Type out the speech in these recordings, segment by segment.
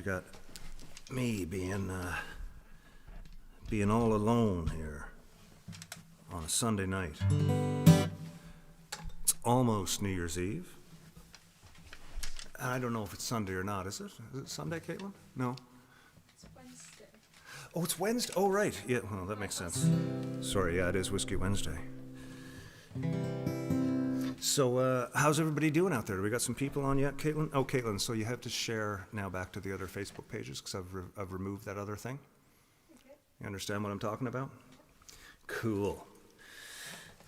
got me being all alone here on a Sunday night. It's almost New Year's Eve. I don't know if it's Sunday or not, is it? Is it Sunday, Caitlin? No? It's Wednesday. Oh, it's Wednesday? Oh, right. Yeah, well, that makes sense. Sorry, yeah, it is Whiskey Wednesday. So, how's everybody doing out there? Do we got some people on yet, Caitlin? Oh, Caitlin, so you have to share now back to the other Facebook pages because I've removed that other thing. Okay. You understand what I'm talking about? Cool.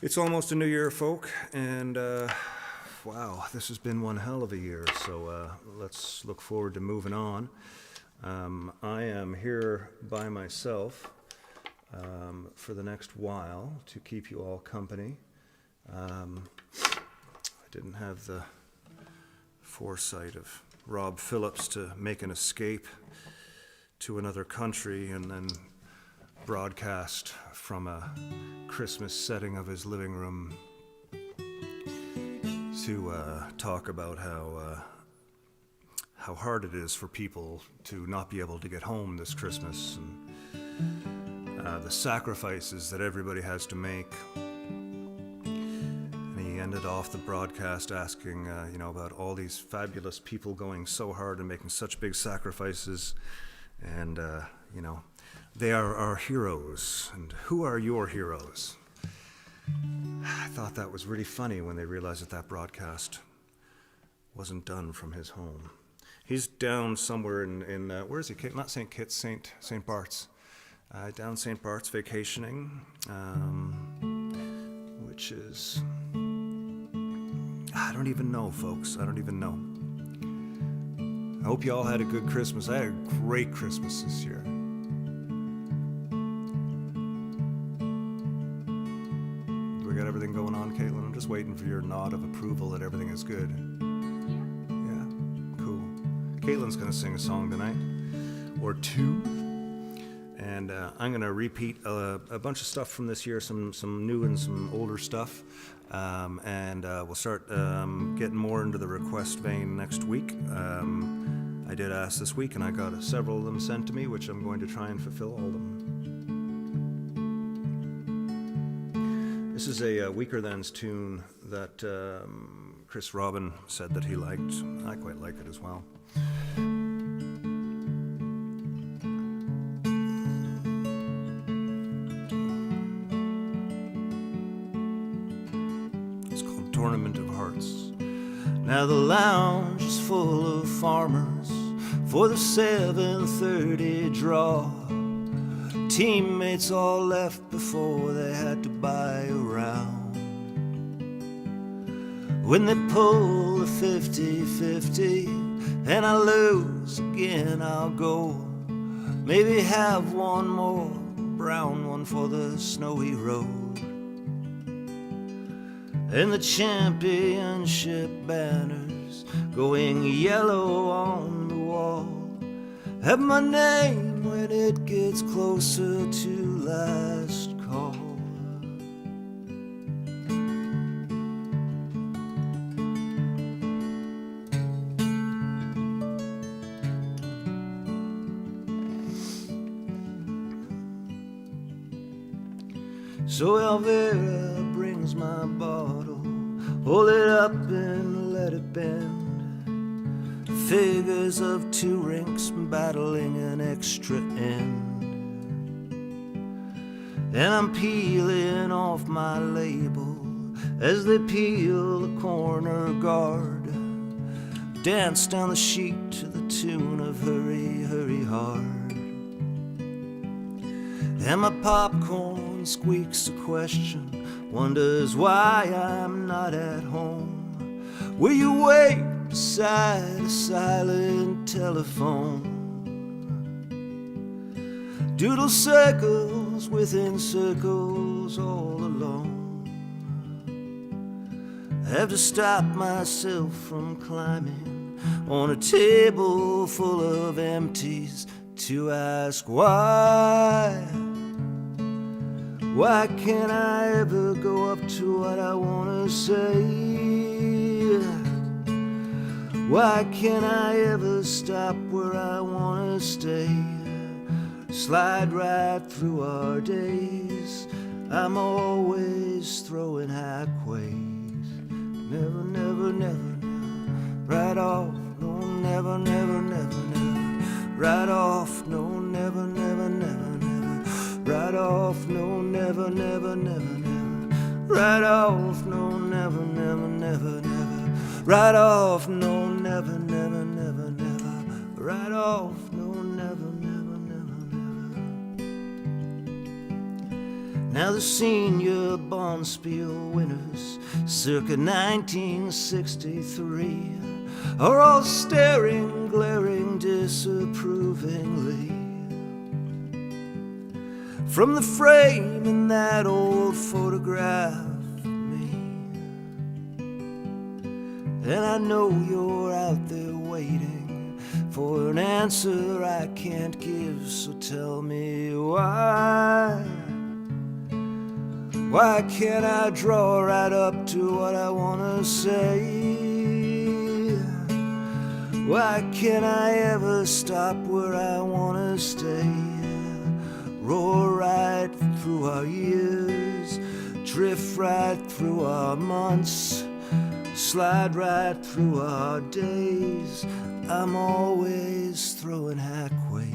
It's almost a new year, folk, and wow, this has been one hell of a year, so let's look forward to moving on. I am here by myself for the next while to keep you all company. I didn't have the foresight of Rob Phillips to make an escape to another country and then broadcast from a Christmas setting of his living room to talk about how hard it is for people to not be able to get home this Christmas and the sacrifices that everybody has to make. Ended off the broadcast asking, about all these fabulous people going so hard and making such big sacrifices. And, they are our heroes. And who are your heroes? I thought that was really funny when they realized that broadcast wasn't done from his home. He's down somewhere in where is he? Not St. Kitts, St. Bart's. Down St. Bart's vacationing, which is... I don't even know, folks. I don't even know. I hope you all had a good Christmas. I had a great Christmas this year. Do we got everything going on, Caitlin? I'm just waiting for your nod of approval that everything is good. Yeah, cool. Caitlin's going to sing a song tonight, or two. And I'm going to repeat a bunch of stuff from this year, some new and some older stuff. And we'll start getting more into the request vein next week. I did ask this week, and I got several of them sent to me, which I'm going to try and fulfill all of them. This is a Weaker Than's tune that Chris Robin said that he liked. I quite like it as well. Tournament of Hearts. Now the lounge is full of farmers for the 7:30 draw. Teammates all left before they had to buy a round. When they pull the 50-50 and I lose again, I'll go. Maybe have one more brown one for the snowy road. And the championship banners going yellow on the wall have my name when it gets closer to last call. So Elvira brings my bottle, hold it up and let it bend. Figures of two rinks battling an extra end. And I'm peeling off my label as they peel the corner guard. Dance down the sheet to the tune of Hurry, Hurry Hard. And my popcorn squeaks a question, wonders why I'm not at home. Will you wait beside a silent telephone? Doodle circles within circles all alone. I have to stop myself from climbing on a table full of empties to ask why. Why can't I ever go up to what I want to say? Why can't I ever stop where I wanna stay? Slide right through our days. I'm always throwing highways. Never, never, never, never. Right off, no, never, never, never, never. Right off, no, never, never, never, never. Right off, no, never, never, never, never. Right off, no, never, never, never, never. Right off, no, never, never, never, never. Right off, no, never, never, never, never. Now the senior Bonspiel winners, circa 1963, are all staring, glaring disapprovingly from the frame in that old photograph. And I know you're out there waiting for an answer I can't give, so tell me why. Why can't I draw right up to what I wanna say? Why can't I ever stop where I wanna stay? Roar right through our years, drift right through our months, slide right through our days. I'm always throwing highways.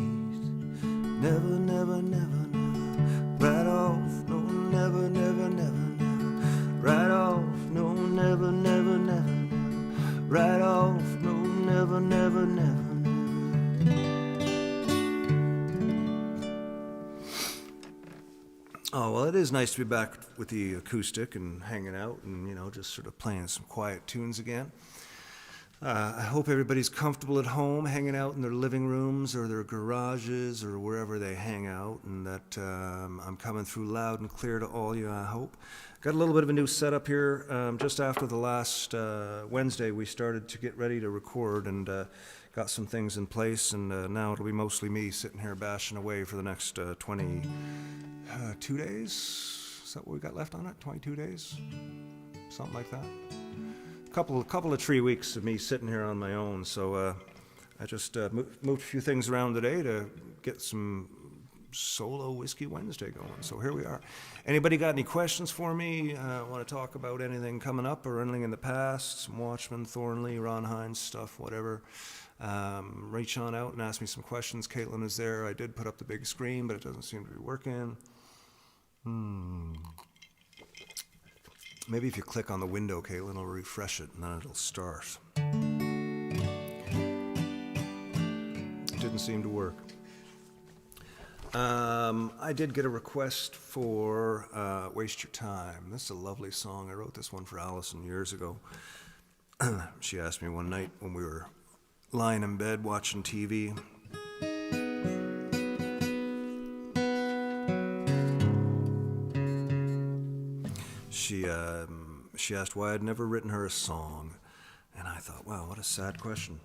Never, never, never, never. Right off, no, never, never, never, never. Right off, no, never, never, never, never. Right off, no, never, never, never, never. Oh, well, it is nice to be back with the acoustic and hanging out and, just sort of playing some quiet tunes again. I hope everybody's comfortable at home, hanging out in their living rooms or their garages or wherever they hang out, and that I'm coming through loud and clear to all you, I hope. Got a little bit of a new setup here. Just after the last Wednesday, we started to get ready to record and got some things in place, and now it'll be mostly me sitting here bashing away for the next 22 days. Is that what we got left on it? 22 days? Something like that. Couple of 3 weeks of me sitting here on my own, so I just moved a few things around today to get some solo Whiskey Wednesday going. So here we are. Anybody got any questions for me? Want to talk about anything coming up or anything in the past? Some Watchmen, Thornley, Ron Hines stuff, whatever. Reach on out and ask me some questions. Caitlin is there. I did put up the big screen, but it doesn't seem to be working. Maybe if you click on the window, Caitlin, it'll refresh it and then it'll start. It didn't seem to work. I did get a request for Waste Your Time. This is a lovely song. I wrote this one for Allison years ago. She asked me one night when we were lying in bed watching TV. She asked why I'd never written her a song, and I thought, wow, what a sad question.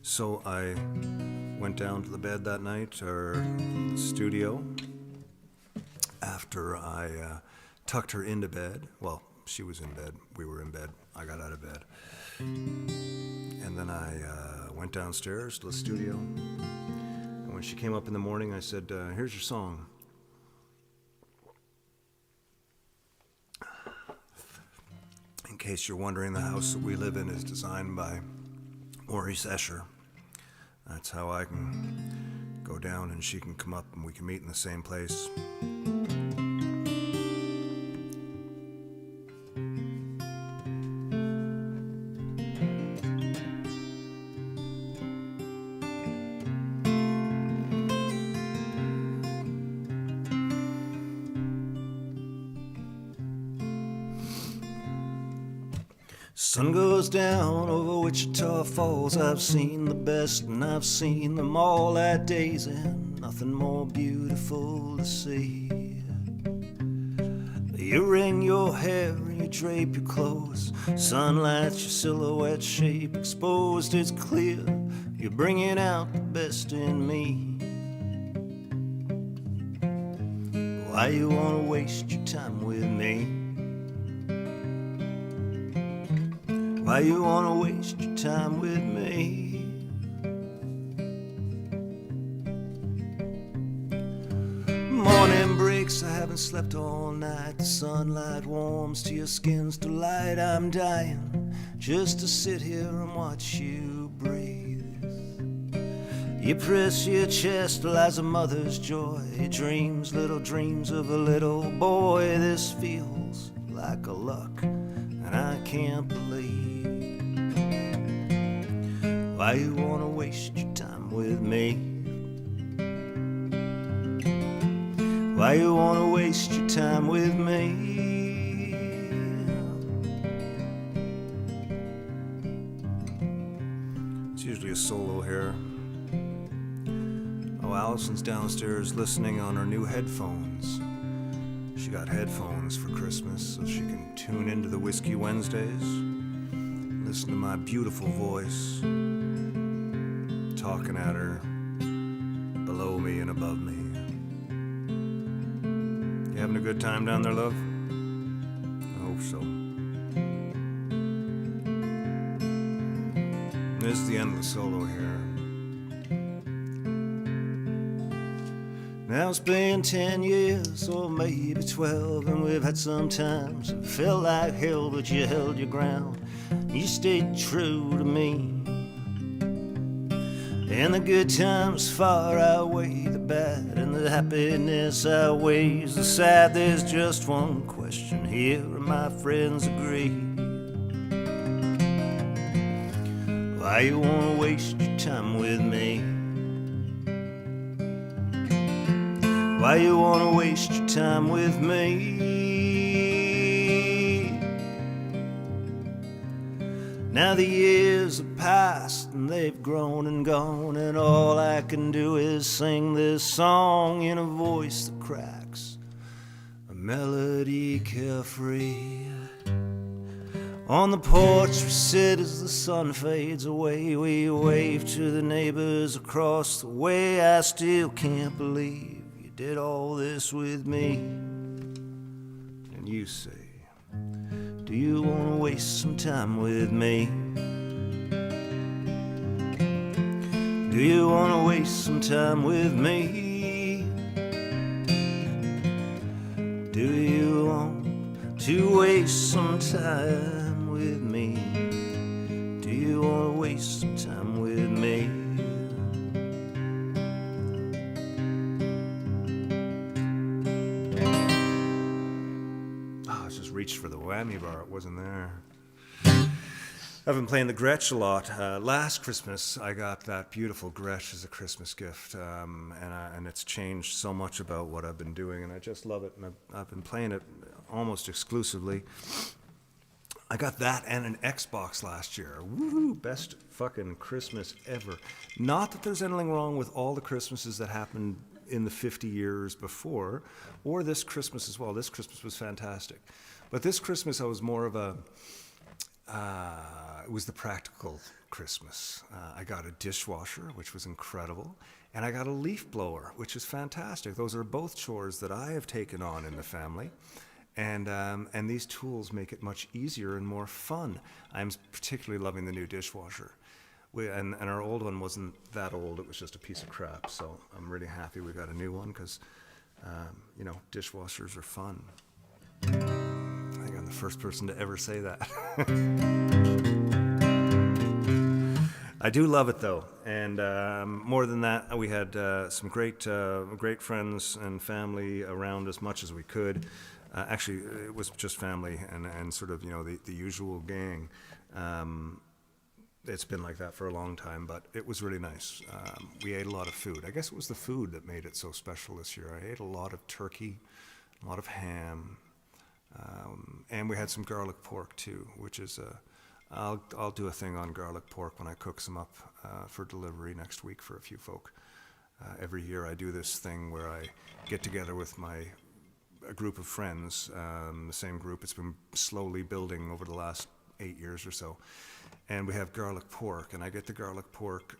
So I went down to the bed that night, or the studio, after I tucked her into bed. Well, she was in bed, we were in bed, I got out of bed. And then I went downstairs to the studio, and when she came up in the morning, I said, here's your song. In case you're wondering, the house that we live in is designed by Maurice Escher. That's how I can go down and she can come up and we can meet in the same place. Sun goes down over Wichita Falls. I've seen the best and I've seen them all at days, and nothing more beautiful to see. You wring your hair and you drape your clothes, sunlight's your silhouette shape exposed. It's clear you're bringing out the best in me. Why you wanna waste your time with me? Why you wanna waste your time with me? Morning breaks, I haven't slept all night. The sunlight warms to your skin's delight. I'm dying just to sit here and watch you breathe. You press your chest lies a mother's joy. Your dreams, little dreams of a little boy. This feels like a luck, and I can't believe. Why you wanna waste your time with me? Why you wanna waste your time with me? It's usually a solo here. Oh, Allison's downstairs listening on her new headphones. She got headphones for Christmas so she can tune into the Whiskey Wednesdays, listen to my beautiful voice, talking at her below me and above me. You having a good time down there, love? I hope so. This is the end of the solo here. Now it's been 10 years, or maybe 12, and we've had some times that felt like hell, but you held your ground. You stayed true to me. And the good times far outweigh the bad, and the happiness outweighs the sad. There's just one question here, and my friends agree. Why you wanna waste your time with me? Why you wanna waste your time with me? Now the years have passed and they've grown and gone, and all I can do is sing this song in a voice that cracks, a melody carefree. On the porch we sit as the sun fades away. We wave to the neighbors across the way. I still can't believe you did all this with me. And you say, do you want to waste some time with me? Do you want to waste some time with me? Do you want to waste some time with me? Do you want to waste some time with me? Oh, I just reached for the whammy bar, it wasn't there. I've been playing the Gretsch a lot. Last Christmas, I got that beautiful Gretsch as a Christmas gift, and it's changed so much about what I've been doing, and I just love it, and I've been playing it almost exclusively. I got that and an Xbox last year. Woo! Best fucking Christmas ever. Not that there's anything wrong with all the Christmases that happened in the 50 years before, or this Christmas as well. This Christmas was fantastic. But this Christmas, I was more of a... it was the practical Christmas. I got a dishwasher, which was incredible, and I got a leaf blower, which is fantastic. Those are both chores that I have taken on in the family, and these tools make it much easier and more fun. I'm particularly loving the new dishwasher. And our old one wasn't that old, it was just a piece of crap, so I'm really happy we got a new one, because, dishwashers are fun. I think I'm the first person to ever say that. I do love it though, and more than that, we had some great friends and family around as much as we could. Actually, it was just family and sort of the usual gang. It's been like that for a long time, but it was really nice. We ate a lot of food. I guess it was the food that made it so special this year. I ate a lot of turkey, a lot of ham. And we had some garlic pork too, which is I'll do a thing on garlic pork when I cook some up for delivery next week for a few folk. Every year I do this thing where I get together with a group of friends, the same group. It's been slowly building over the last 8 years or so. And we have garlic pork, and I get the garlic pork.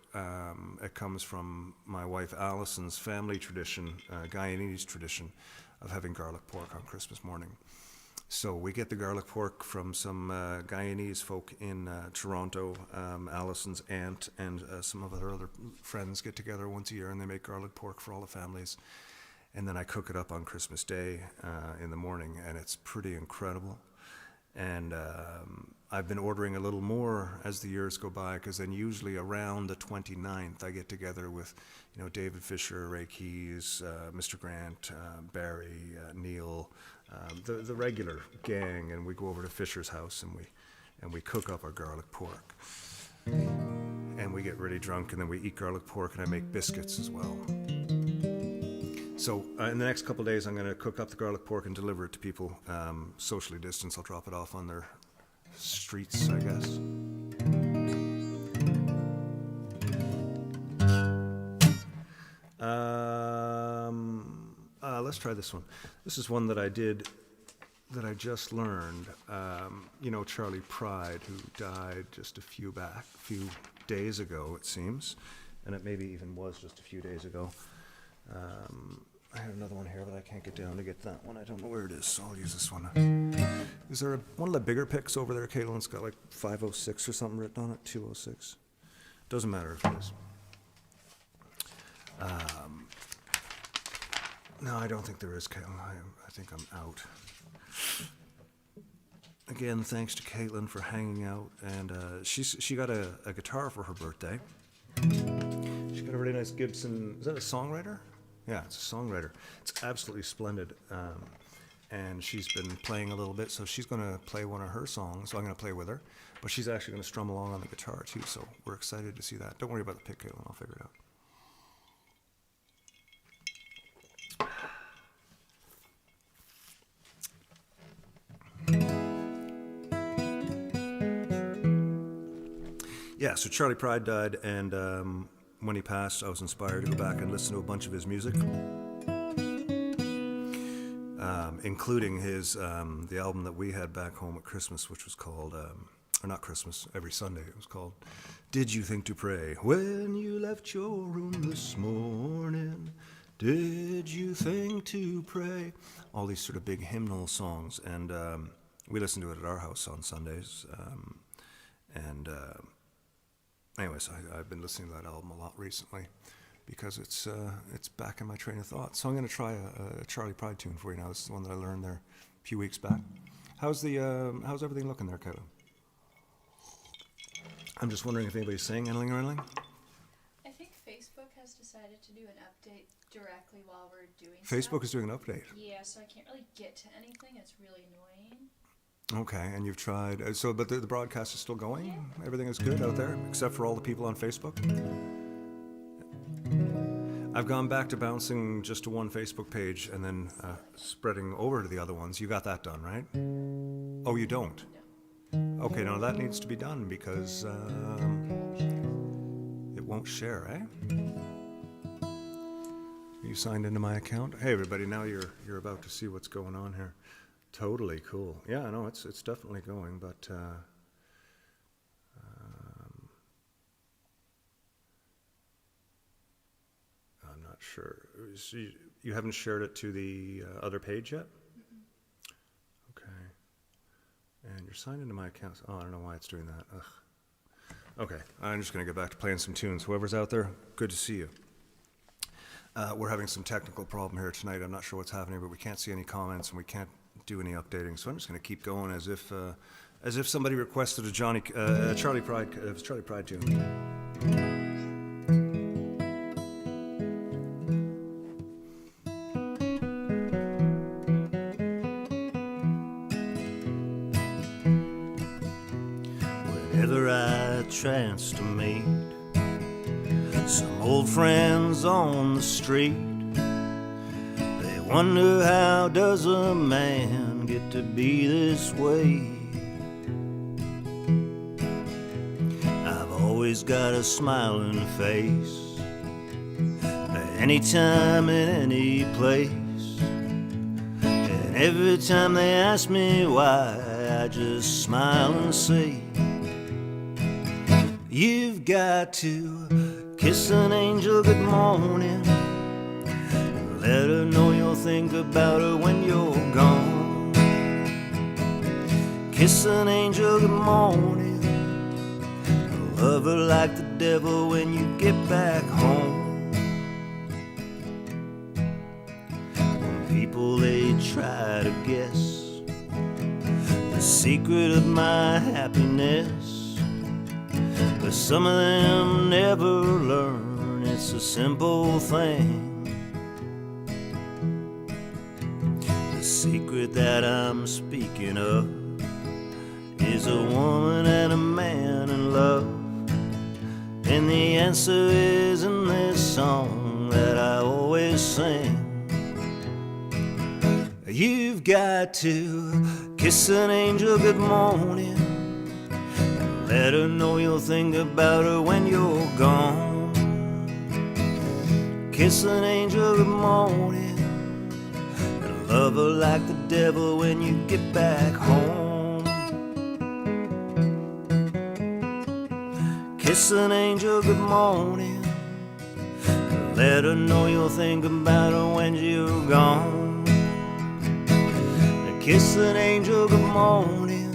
It comes from my wife Allison's family tradition, Guyanese tradition, of having garlic pork on Christmas morning. So we get the garlic pork from some Guyanese folk in Toronto. Allison's aunt and some of her other friends get together once a year, and they make garlic pork for all the families. And then I cook it up on Christmas Day in the morning, and it's pretty incredible. And I've been ordering a little more as the years go by, because then usually around the 29th I get together with, David Fisher, Ray Keyes, Mr. Grant, Barry, Neil, the regular gang, and we go over to Fisher's house and we cook up our garlic pork. And we get really drunk, and then we eat garlic pork, and I make biscuits as well. So in the next couple of days, I'm going to cook up the garlic pork and deliver it to people socially distanced. I'll drop it off on their streets, I guess. Let's try this one. This is one that I did, that I just learned. Charlie Pride, who died just a few days ago, it seems. And it maybe even was just a few days ago. I have another one here, but I can't get down to get that one. I don't know where it is, so I'll use this one. Is there one of the bigger picks over there, Caitlin? It's got like 506 or something written on it, 206. Doesn't matter if it is. No, I don't think there is, Caitlin. I think I'm out. Again, thanks to Caitlin for hanging out, and she got a guitar for her birthday. She got a really nice Gibson. Is that a songwriter? Yeah, it's a songwriter. It's absolutely splendid. And she's been playing a little bit, so she's going to play one of her songs. So I'm going to play with her. But she's actually going to strum along on the guitar, too, so we're excited to see that. Don't worry about the pick, Caitlin. I'll figure it out. Yeah, so Charlie Pride died, and when he passed, I was inspired to go back and listen to a bunch of his music, including his the album that we had back home at Christmas, which was called, or not Christmas, every Sunday. It was called "Did You Think to Pray When You Left Your Room This Morning? Did you think to pray?" All these sort of big hymnal songs, and we listened to it at our house on Sundays, Anyways, I've been listening to that album a lot recently because it's back in my train of thought. So I'm going to try a Charlie Pride tune for you now. This is the one that I learned there a few weeks back. How's everything looking there, Kayla? I'm just wondering if anybody's saying anything or anything. I think Facebook has decided to do an update directly while we're doing Facebook stuff. is doing an update. Yeah, so I can't really get to anything. It's really annoying. Okay, and you've tried, but the broadcast is still going? Yeah. Everything is good out there, except for all the people on Facebook? I've gone back to bouncing just to one Facebook page and then spreading over to the other ones. You got that done, right? Oh, you don't? No. Okay, now that needs to be done because it won't share, eh? You signed into my account? Hey, everybody, now you're about to see what's going on here. Totally cool. Yeah, I know it's definitely going, but I'm not sure. So you haven't shared it to the other page yet? Mm-mm. Okay. And you're signed into my account. Oh, I don't know why it's doing that. Ugh. Okay, I'm just going to get back to playing some tunes. Whoever's out there, good to see you. We're having some technical problem here tonight. I'm not sure what's happening, but we can't see any comments and we can't do any updating, so I'm just going to keep going as if somebody requested a Charlie Pride tune. Whenever I chance to meet some old friends on the street, wonder how does a man get to be this way? I've always got a smiling face, anytime in any place, and Every time they ask me why, I just smile and say, you've got to kiss an angel good morning. Let her know you'll think about her when you're gone. Kiss an angel good morning. Love her like the devil when you get back home. When people they try to guess the secret of my happiness, but some of them never learn it's a simple thing. The secret that I'm speaking of is a woman and a man in love. And the answer is in this song that I always sing. You've got to kiss an angel good morning. Let her know you'll think about her when you're gone. Kiss an angel good morning. And love her like the devil when you get back home. Kiss an angel good morning. Let her know you'll think about her when you're gone. Kiss an angel good morning.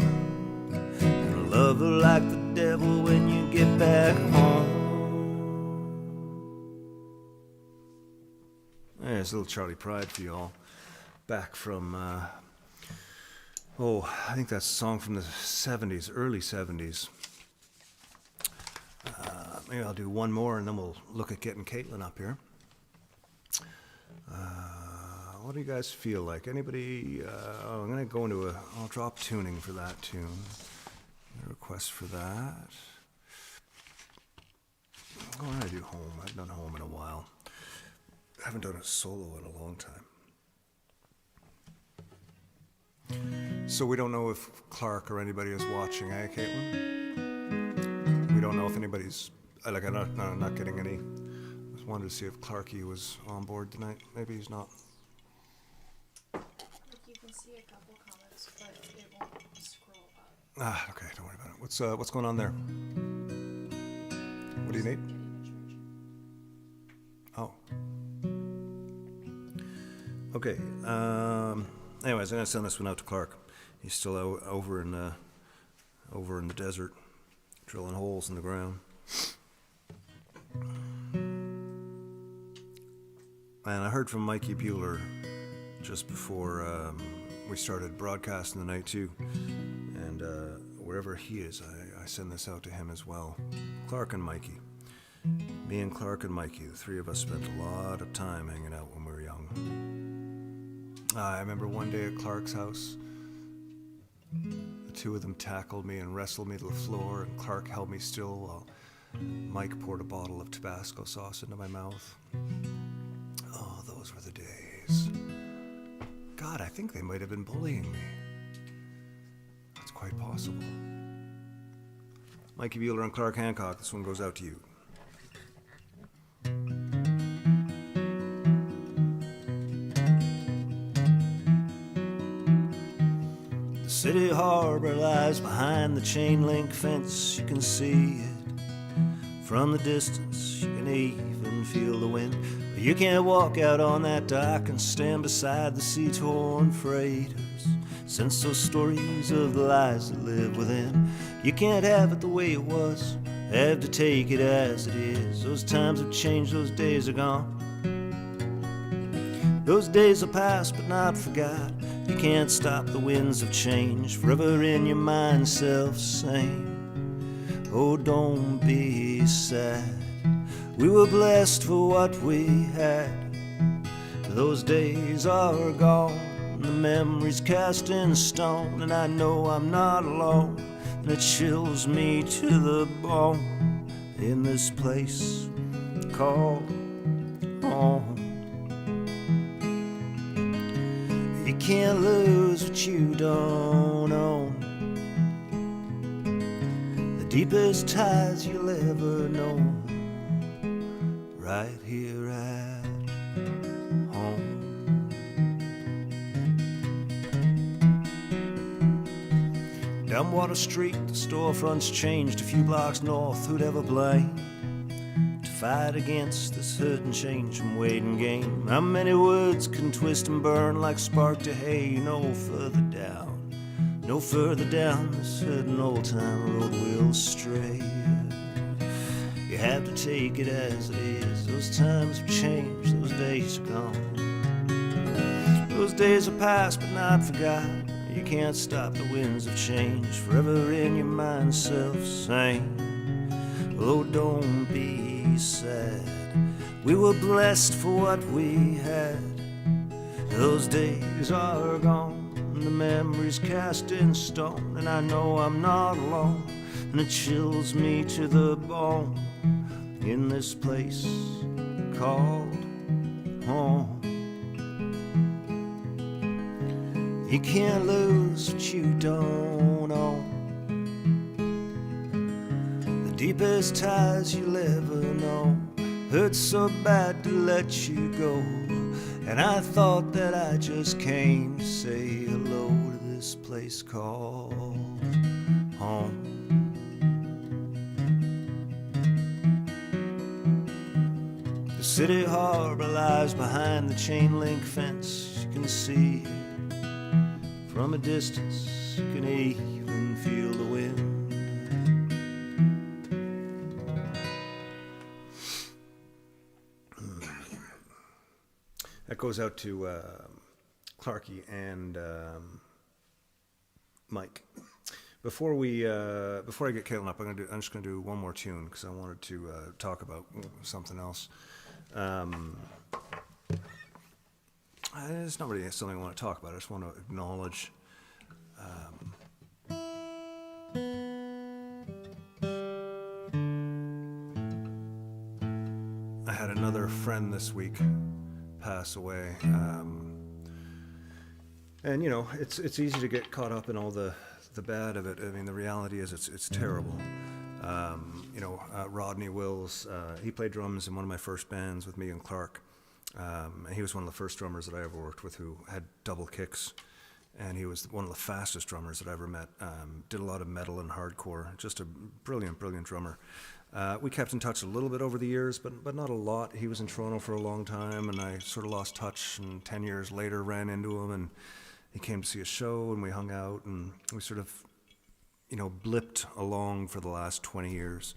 Love her like the devil when you get back home. There's a little Charlie Pride for you all. Back from, I think that's a song from the 70s, early 70s. Maybe I'll do one more and then we'll look at getting Caitlin up here. What do you guys feel like? Anybody, I'm going to go into I'll drop tuning for that tune. A request for that. I'm going to do home. I haven't done home in a while. I haven't done a solo in a long time. So we don't know if Clark or anybody is watching, eh, Caitlin? We don't know if anybody's, I'm not getting any. I just wanted to see if Clarky was on board tonight. Maybe he's not. You can see a couple comments, but it won't scroll up. Okay, don't worry about it. What's going on there? What do you need? Oh. Okay. Anyways, I'm gonna send this one out to Clark. He's still over in the desert, drilling holes in the ground. And I heard from Mikey Bueller just before we started broadcasting the night too. And wherever he is, I send this out to him as well. Clark and Mikey. Me and Clark and Mikey, the three of us spent a lot of time hanging out when we were young. I remember one day at Clark's house, the two of them tackled me and wrestled me to the floor, and Clark held me still while Mike poured a bottle of Tabasco sauce into my mouth. Oh, those were the days. God, I think they might have been bullying me. That's quite possible. Mikey Bueller and Clark Hancock, this one goes out to you. The city harbor lies behind the chain link fence. You can see it from the distance. You can even feel the wind. But you can't walk out on that dock and stand beside the sea-torn freighters. Sense those stories of the lies that live within. You can't have it the way it was. Have to take it as it is. Those times have changed, those days are gone. Those days are past but not forgot. You can't stop the winds of change. Forever in your mind, self-same. Oh, don't be sad. We were blessed for what we had. Those days are gone. The memories cast in stone. And I know I'm not alone. And it chills me to the bone. In this place called home. You can't lose what you don't own. The deepest ties you'll ever know, right here at home. Down Water Street, the storefronts changed a few blocks north. Who'd ever blame to fight against this hurt and change from waiting game? How many words can twist and burn like spark to hay? No further down, no further down this hurting old time road will stray. You have to take it as it is. Those times have changed, those days are gone. Those days are past but not forgotten. You can't stop the winds of change, forever in your mind self-same. Oh, don't be sad. We were blessed for what we had. Those days are gone, the memories cast in stone. And I know I'm not alone, and it chills me to the bone in this place called home. You can't lose what you don't own. The deepest ties you'll ever know hurt so bad to let you go. And I thought that I just came to say hello to this place called home. The city harbor lies behind the chain link fence. You can see from a distance, you can even feel the wind. That goes out to Clarky and Mike. Before I get Caitlin up, I'm just gonna do one more tune because I wanted to talk about something else. It's not really something I want to talk about. I just want to acknowledge I had another friend this week pass away, and you know it's easy to get caught up in all the bad of it. I mean, the reality is it's terrible. Rodney Wills, he played drums in one of my first bands with me and Clark. And he was one of the first drummers that I ever worked with who had double kicks, and he was one of the fastest drummers that I ever met. Did a lot of metal and hardcore, just a brilliant drummer. We kept in touch a little bit over the years, but not a lot. He was in Toronto for a long time, and I sort of lost touch, and 10 years later ran into him, and he came to see a show, and we hung out, and we sort of, blipped along for the last 20 years.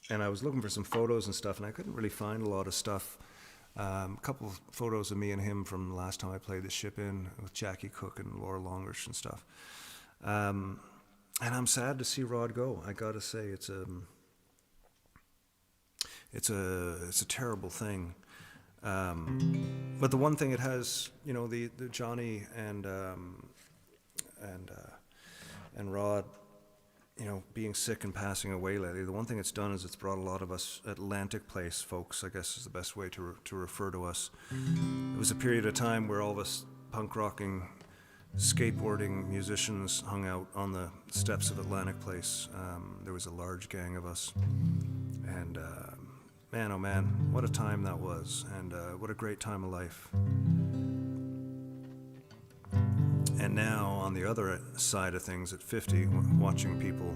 And I was looking for some photos and stuff, and I couldn't really find a lot of stuff. A couple of photos of me and him from the last time I played the Ship In with Jackie Cook and Laura Longish and stuff. And I'm sad to see Rod go. I gotta say, it's a terrible thing. But the one thing it has, the Johnny and Rod, being sick and passing away lately, the one thing it's done is it's brought a lot of us Atlantic Place folks, I guess is the best way to refer to us. It was a period of time where all of us punk rocking, skateboarding musicians hung out on the steps of Atlantic Place. There was a large gang of us. And man, oh man, what a time that was. And what a great time of life. And now, on the other side of things, at 50, watching people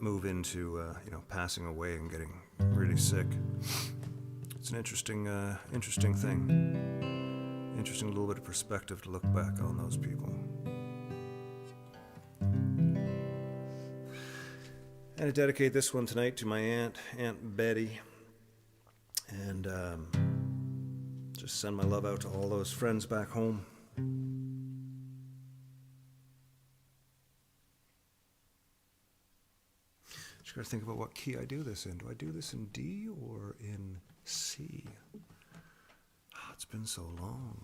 move into, passing away and getting really sick, it's an interesting thing. Interesting little bit of perspective to look back on those people. And I dedicate this one tonight to my Aunt Betty, and just send my love out to all those friends back home. Just got to think about what key I do this in. Do I do this in D or in C? Oh, it's been so long.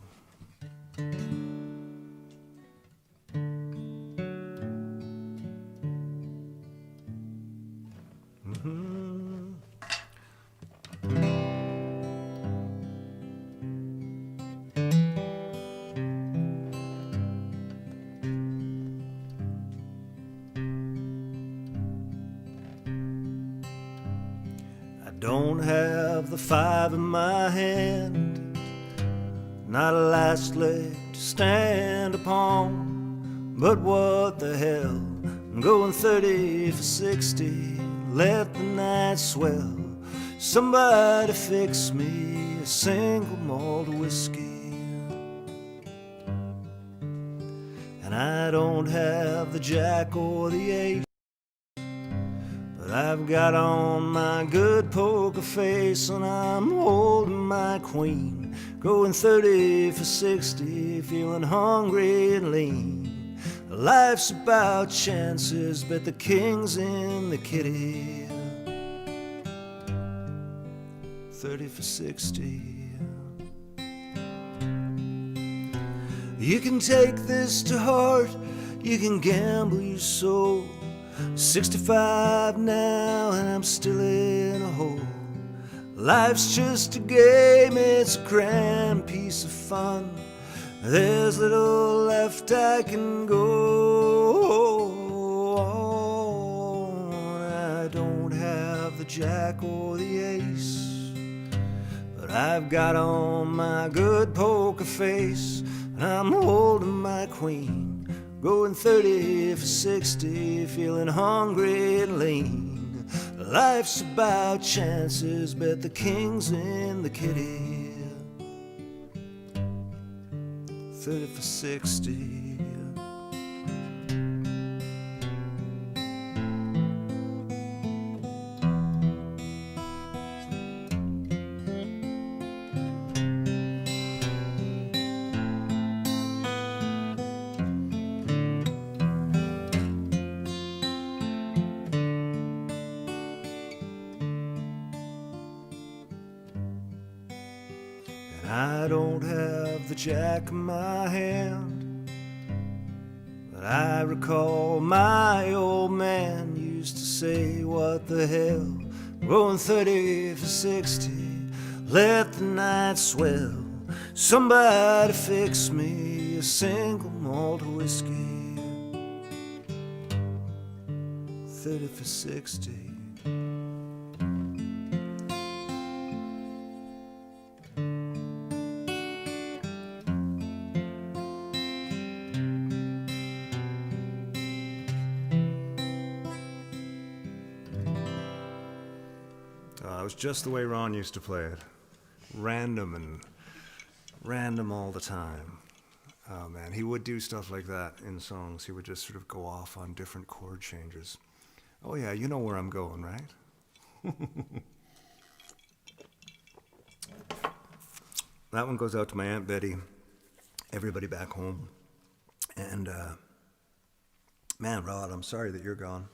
Don't have the five in my hand, not a last leg to stand upon. But what the hell, I'm going 30 for 60. Let the night swell. Somebody fix me a single malt whiskey. And I don't have the jack or the ace, but I've got on my good poker face, and I'm holding my queen. Going 30 for 60, feeling hungry and lean. Life's about chances, bet the king's in the kitty. 30 for 60. You can take this to heart, you can gamble your soul. 65 now and I'm still in a hole. Life's just a game, it's a grand piece of fun. There's little left I can go on. I don't have the jack or the ace, but I've got on my good poker face, and I'm holding my queen. Going 30 for 60, feeling hungry and lean. Life's about chances, bet the king's in the kitty. 30 for 60. I don't have the jack in my hand, but I recall my old man used to say, what the hell, going 30 for 60, let the night swell. Somebody fix me a single malt whiskey. 30 for 60. It was just the way Ron used to play it. Random all the time. Oh man, he would do stuff like that in songs. He would just sort of go off on different chord changes. Oh yeah, you know where I'm going, right? That one goes out to my Aunt Betty, everybody back home. And man, Rod, I'm sorry that you're gone.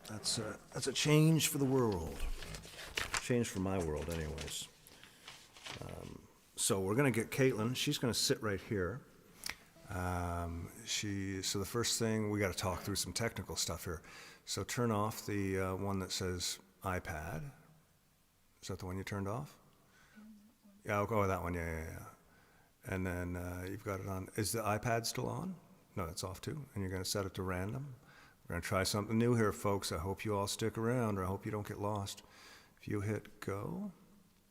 That's a change for the world. Change for my world, anyways. So we're going to get Caitlin. She's going to sit right here. So the first thing, we got to talk through some technical stuff here. So turn off the one that says iPad. Is that the one you turned off? Yeah, I'll go with that one. Yeah. And then you've got it on. Is the iPad still on? No, it's off too. And you're going to set it to random. We're going to try something new here, folks. I hope you all stick around, or I hope you don't get lost. If you hit go,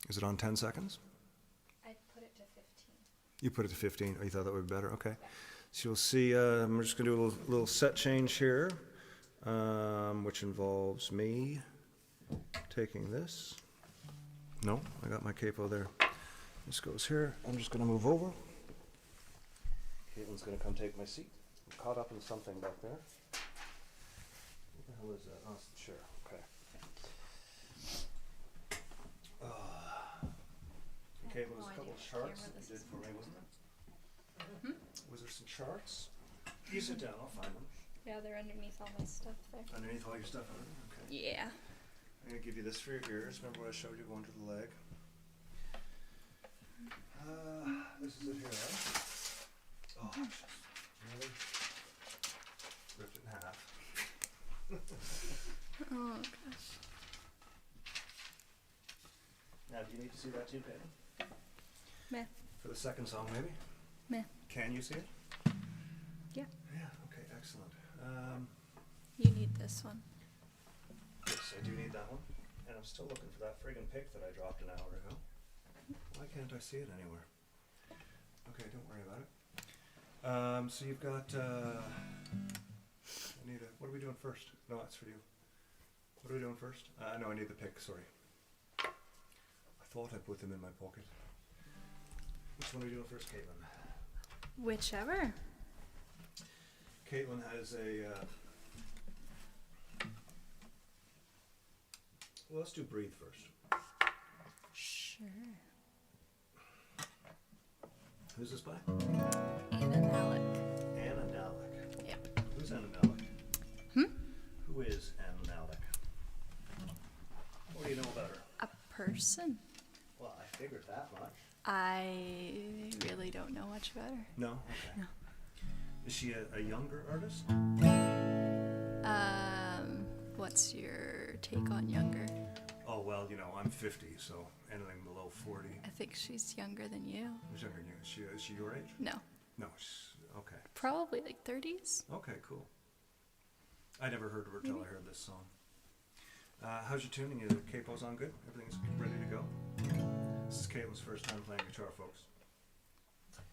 is it on 10 seconds? I put it to 15. You put it to 15. Oh, you thought that would be better? Okay. So you'll see, I'm just going to do a little set change here, which involves me taking this. No, I got my capo there. This goes here. I'm just going to move over. Caitlin's going to come take my seat. I'm caught up in something back there. What the hell is that? Oh, it's the chair. Okay. Okay, there was a couple of charts that you did for me, wasn't there? Was there some charts? You sit down, I'll find them. Yeah, they're underneath all my stuff there. Underneath all your stuff, okay. Yeah. I'm going to give you this for your ears. Remember what I showed you going to the leg? This is it here, right? Oh, really? Ripped it in half. Oh, gosh. Now, do you need to see that too, Peyton? Meh. For the second song, maybe? Meh. Can you see it? Yeah. Yeah, okay, excellent. You need this one. Yes, I do need that one. And I'm still looking for that friggin' pick that I dropped an hour ago. Why can't I see it anywhere? Okay, don't worry about it. So you've got, what are we doing first? No, that's for you. What are we doing first? No, I need the pick, sorry. I thought I put them in my pocket. Which one are we doing first, Caitlin? Whichever. Caitlin has a, well, let's do Breathe first. Sure. Who's this by? Anna Malik. Anna Malik. Yep. Who's Anna Malik? Hmm? Who is Anna Malik? What do you know about her? A person? Well, I figured that much. I really don't know much about her. No? Okay. No. Is she a younger artist? What's your take on younger? Oh, well, you know, I'm 50, so anything below 40. I think she's younger than you. Who's younger than you? Is she your age? No. No, she's, okay. Probably like 30s. Okay, cool. I never heard of her till I heard this song. How's your tuning? Is capo's on good? Everything's ready to go? This is Caitlin's first time playing guitar, folks.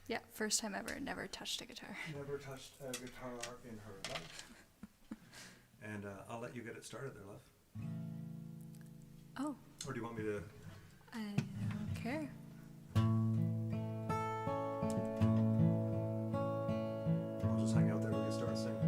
Yeah, first time ever. Never touched a guitar. Never touched a guitar in her life. And I'll let you get it started there, love. Oh, Or do you want me to... I don't care. I'll just hang out there when you start singing.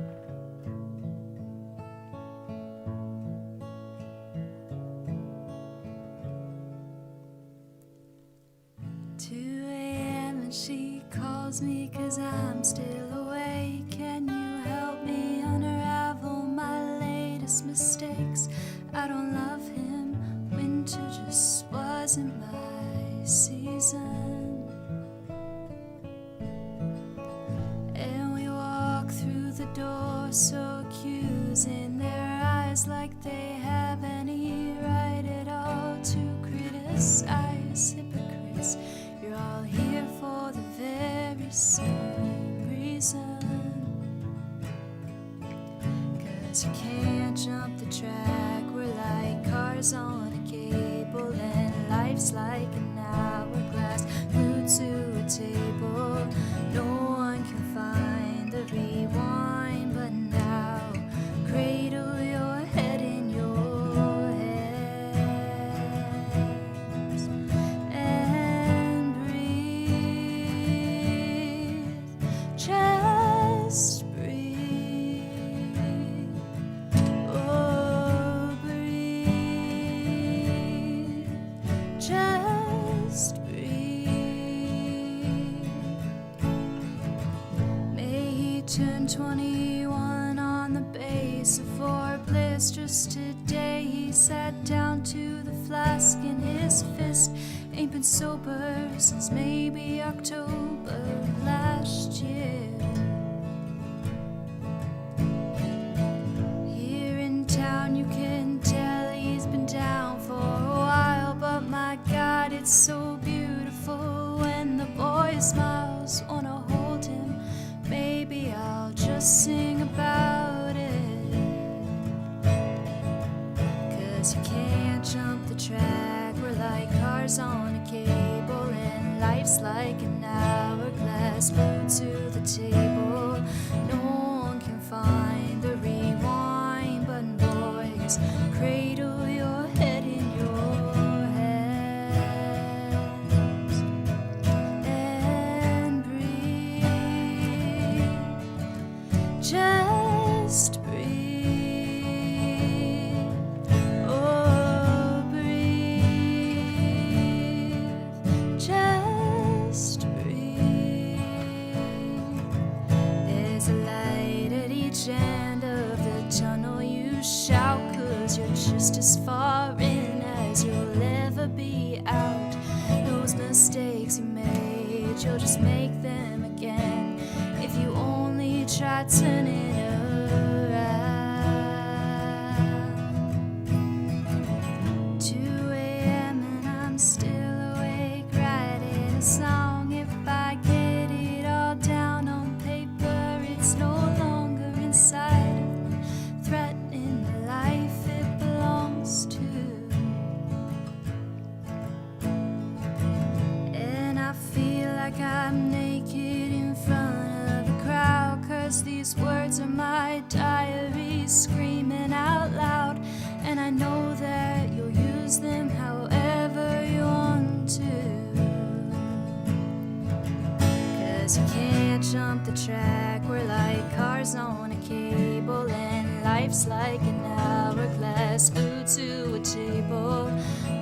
And she calls me 'cause I'm still awake. Can you help me unravel my latest mistakes? I don't love him. Winter just wasn't my season. And we walk through the door so accusing, their eyes like they have any right at all to criticize. Hypocrites, you're all here for the very same reason. 'Cause you can't jump the track, we're like cars on a cable, and life's like an hourglass glued to a table. No one can find the rewind, but now cradle your head in your hands and breathe. Just breathe. Oh, breathe. Just breathe. May he turn 21 on the base of 4 bliss. Just today he sat down to the flask in his fist. Ain't been sober since maybe October last year. Here in town you can tell he's been down for a while, but my God, it's so beautiful when the boy smiles. Wanna hold him, maybe I'll just sing about it. 'Cause you can't jump the track, we're like cars on a cable, and life's like an hourglass glued to the table. No one can find the rewind button, boys. Cradle your head in your hands and breathe. Just breathe. Oh, breathe. Just breathe. There's a light at each end of the tunnel. You shout 'cause you're just as far in as you'll ever be out. Those mistakes you made, you'll just make them again if you only try turning around. 2 a.m. and I'm still awake, writing a song. If I get it all down on paper, it's no longer inside of me, threatening the life it belongs to. And I feel like I'm naked in front of the clouds. These words are my diary screaming out loud, and I know that you'll use them however you want to. 'Cause you can't jump the track, we're like cars on a cable, and life's like an hourglass glued to a table.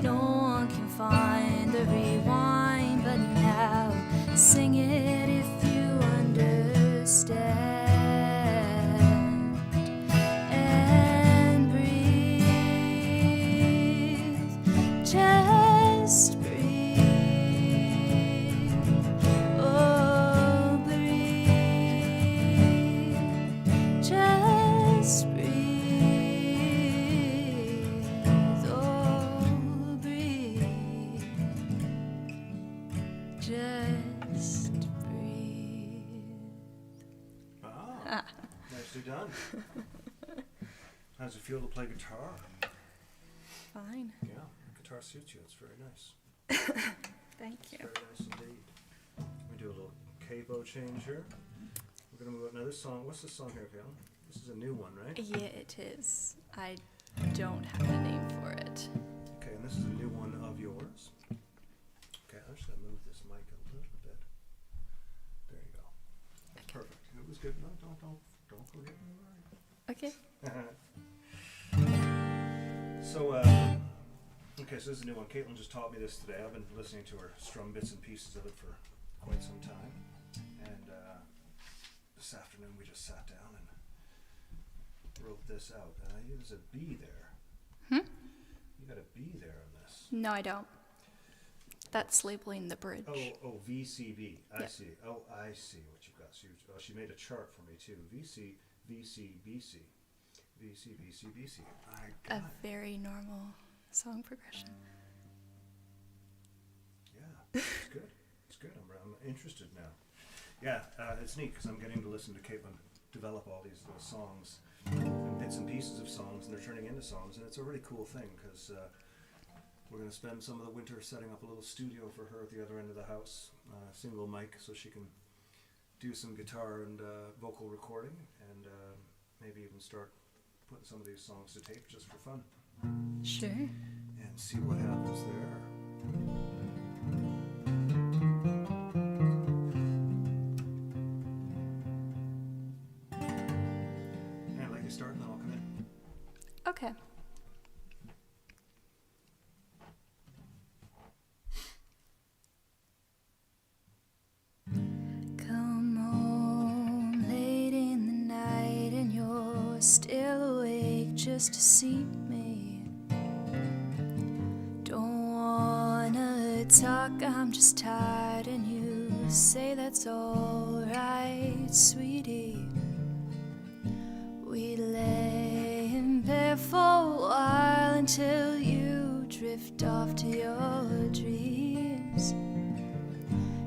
No one can find the rewind, but now sing it if you understand. And breathe, just breathe. Oh, breathe, just breathe. Oh, breathe, just breathe. Ah, nicely done. How does it feel to play guitar? Fine. Yeah, guitar suits you. It's very nice. Thank you. Very nice indeed. We do a little capo change here. We're gonna move on. Now this song, what's this song here, Caitlin? This is a new one, right? Yeah, it is. I don't have a name for it. Okay, and this is a new one of yours. Okay, I'm just gonna move this mic a little bit. There you go. Perfect. It was good. No, don't forget. Okay. So, okay, so this is a new one. Caitlin just taught me this today. I've been listening to her strum bits and pieces of it for quite some time. And this afternoon we just sat down and wrote this out. There's a B there. You got a B there on this. No, I don't. That's labeling the bridge. Oh, VCB. I Yep. see. Oh, I see what you've got. So she made a chart for me too. VC, VC, BC. VC, BC, BC. I A got it. very normal song progression. Yeah, it's good. It's good. I'm interested now. Yeah, it's neat because I'm getting to listen to Caitlin develop all these little songs and bits and pieces of songs, and they're turning into songs, and it's a really cool thing because we're going to spend some of the winter setting up a little studio for her at the other end of the house, single mic, so she can do some guitar and vocal recording, and maybe even start putting some of these songs to tape just for fun Sure. and see what happens there. Yeah, like you start and then I'll come in. Okay. Come home late in the night and you're still awake just to see me. Don't wanna talk, I'm just tired, and you say that's alright, sweetie. We lay in bed for a while until you drift off to your dreams.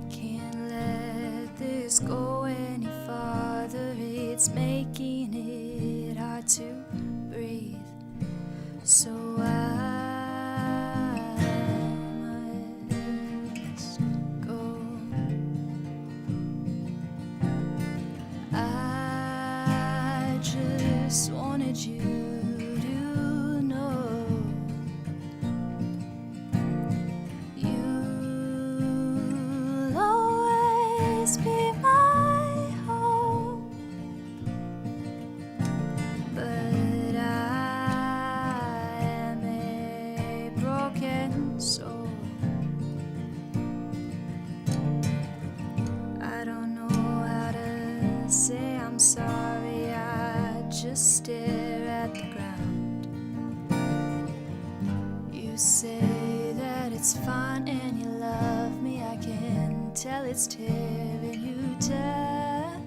Can't let this go any farther, it's making it hard to breathe. So I must go. I just wanted you to know you'll always be my home. But I am a broken soul. I don't know how to say I'm sorry, I just stare at the ground. You say that it's fine and you love me, I can tell it's tearing you down.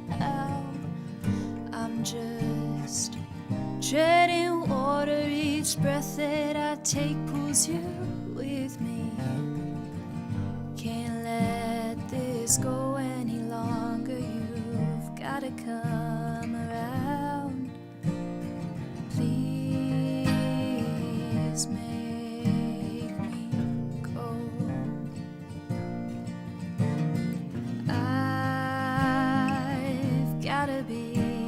I'm just treading water, each breath that I take pulls you with me. Can't let this go any longer, you've gotta come around. Please make me go. I've gotta be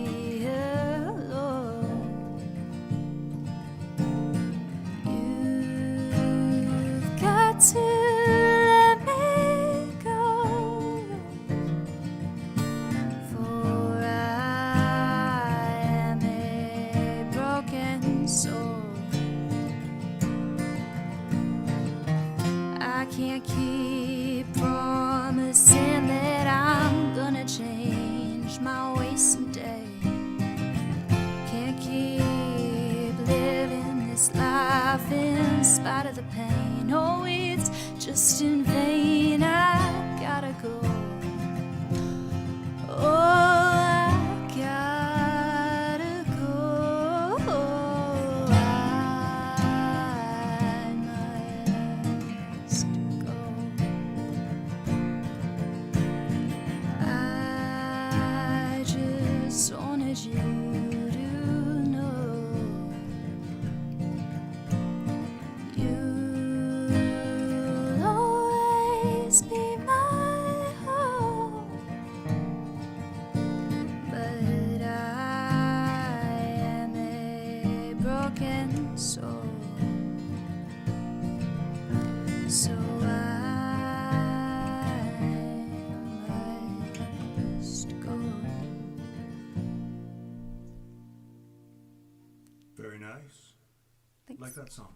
Like that song?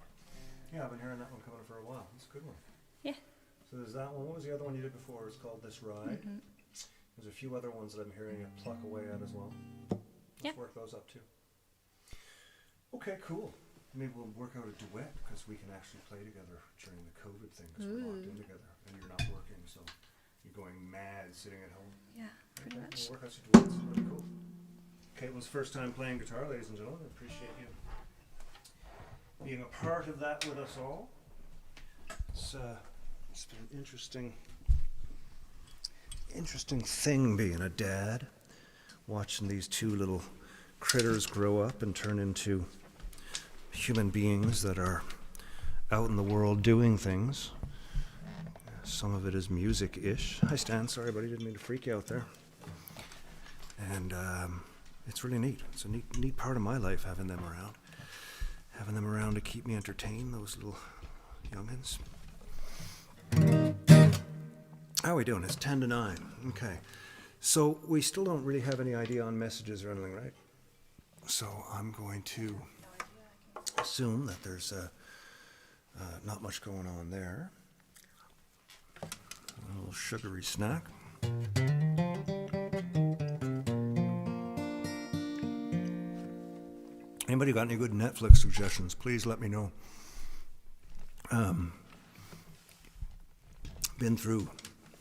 Yeah, I've been hearing that one coming for a while. It's a good one. Yeah. So there's that one. What was the other one you did before? It's called This Ride. Mm-hmm. There's a few other ones that I'm hearing you pluck away at as well. Yeah. Let's work those up too. Okay, cool. Maybe we'll work out a duet because we can actually play together during the COVID thing because we're locked in together and you're not working, so you're going mad sitting at home. Yeah, pretty much. We'll work out some duets. Really cool. Caitlin's first time playing guitar, ladies and gentlemen. I appreciate you being a part of that with us all. It's been an interesting thing being a dad, watching these two little critters grow up and turn into human beings that are out in the world doing things. Some of it is music-ish. Hi Stan, sorry buddy, didn't mean to freak you out there. And it's really neat. It's a neat part of my life having them around. Having them around to keep me entertained, those little youngins. How are we doing? It's 10 to 9. Okay. So we still don't really have any idea on messages or anything, right? So I'm going to assume that there's not much going on there. A little sugary snack. Anybody got any good Netflix suggestions? Please let me know. Been through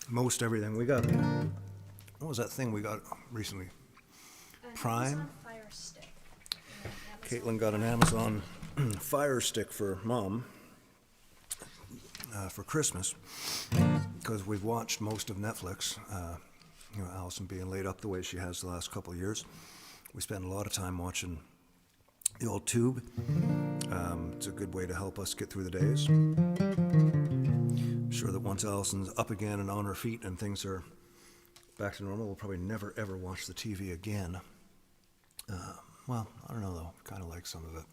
most everything. We got, what was that thing we got recently? Prime? Fire Stick. Caitlin got an Amazon Fire Stick for Mom for Christmas because we've watched most of Netflix. You know, Allison being laid up the way she has the last couple of years. We spend a lot of time watching the old tube. It's a good way to help us get through the days. I'm sure that once Allison's up again and on her feet and things are back to normal, we'll probably never ever watch the TV again. Well, I don't know though. Kind of like some of it.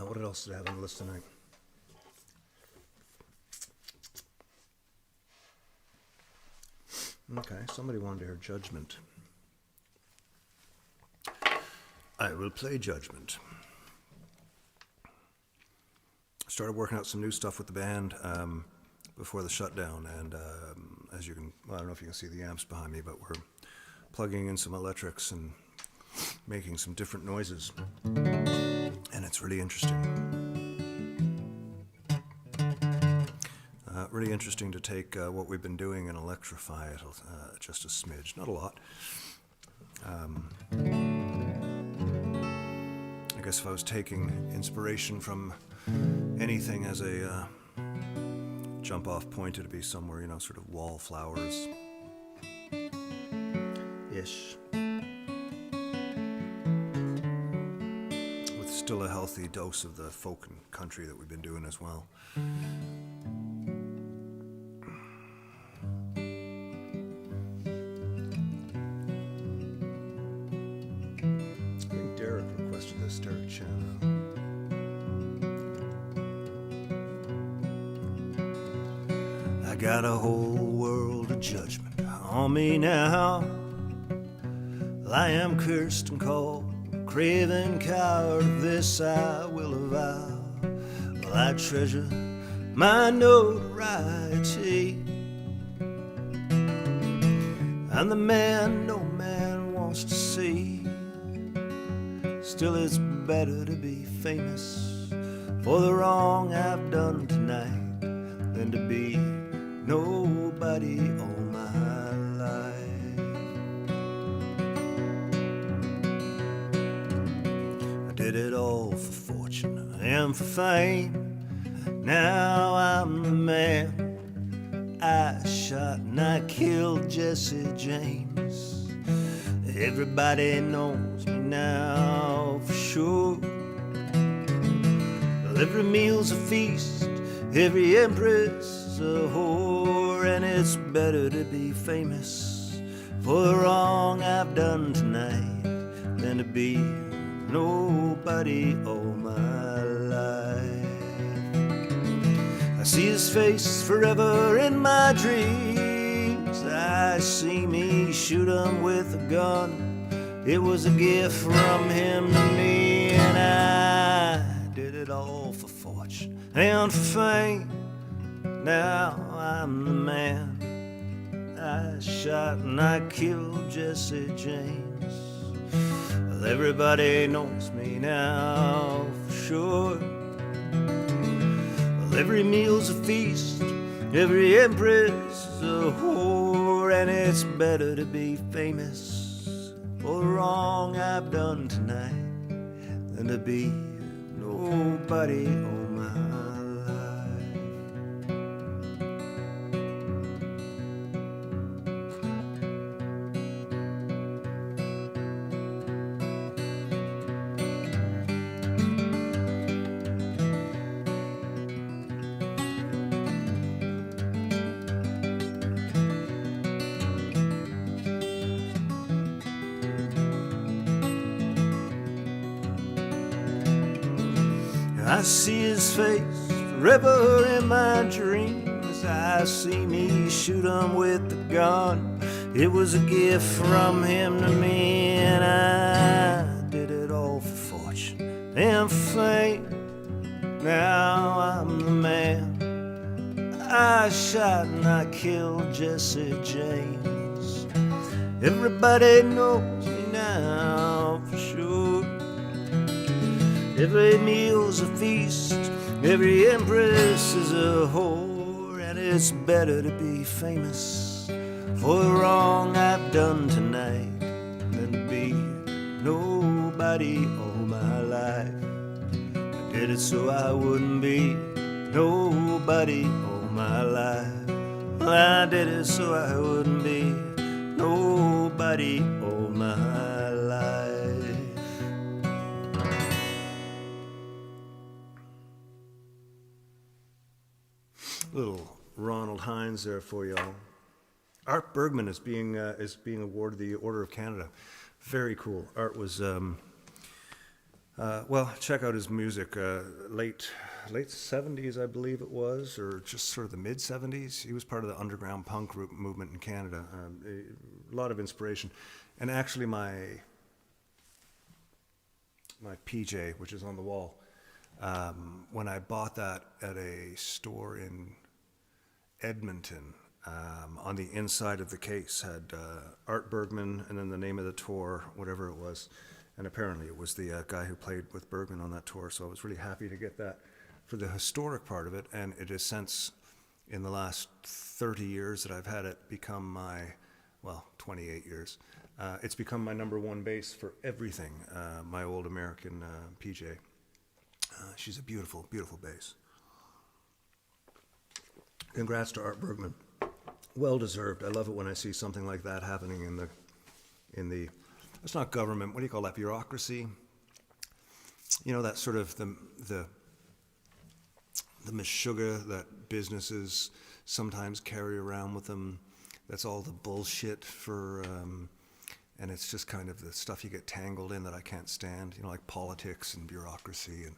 What else did I have on the list tonight? Okay, somebody wanted to hear Judgment. I will play Judgment. Started working out some new stuff with the band before the shutdown, and as you can, well, I don't know if you can see the amps behind me, but we're plugging in some electrics and making some different noises, and it's really interesting. Really interesting to take what we've been doing and electrify it just a smidge, not a lot. I guess if I was taking inspiration from anything as a jump-off point, it'd be somewhere, you know, sort of Wallflowers-ish. With still a healthy dose of the folk and country that we've been doing as well. Derek Chan. I got a whole world of judgment on me now. I am cursed and called craven coward. This I will avow. Well, I treasure my notoriety. I'm the man no man wants to see. Still it's better to be famous for the wrong I've done tonight than to be nobody all my life. I did it all for fortune and for fame. Now I'm the man. I shot and I killed Jesse James. Everybody knows me now for sure. Well, every meal's a feast, every empress a whore, and it's better to be famous for the wrong I've done tonight than to be nobody all my life. I see his face forever in my dreams. I see me shoot him with a gun It was a gift from him to me, and I did it all for fortune and fame. Now I'm the man. I shot and I killed Jesse James. Well, everybody knows me now for sure. Well, every meal's a feast, every empress is a whore, and it's better to be famous for the wrong I've done tonight than to be nobody all my life. I see his face forever in my dreams. I see me shoot him with the gun. It was a gift from him to me, and I did it all for fortune and fame. Now I'm the man. I shot and I killed Jesse James. Everybody knows me now for sure. Every meal's a feast, every empress is a whore, and it's better to be famous for the wrong I've done tonight than to be nobody all my life. I did it so I wouldn't be nobody all my life. Well, I did it so I wouldn't be nobody all my life. Little Ronald Hines there for y'all. Art Bergman is being awarded the Order of Canada. Very cool. Art was well, check out his music. Late 70s, I believe it was, or just sort of the mid 70s. He was part of the underground punk movement in Canada. A lot of inspiration, and actually my PJ, which is on the wall, when I bought that at a store in Edmonton, on the inside of the case had Art Bergman and then the name of the tour, whatever it was. And apparently it was the guy who played with Bergman on that tour. So I was really happy to get that for the historic part of it. And it has since, in the last 30 years that I've had it, become my, well, 28 years. It's become my number one bass for everything, my old American PJ. She's a beautiful, beautiful bass. Congrats to Art Bergman. Well deserved. I love it when I see something like that happening in the it's not government, what do you call that, bureaucracy? You know, that sort of the meshuggah that businesses sometimes carry around with them. That's all the bullshit for, and it's just kind of the stuff you get tangled in that I can't stand, you know, like politics and bureaucracy. And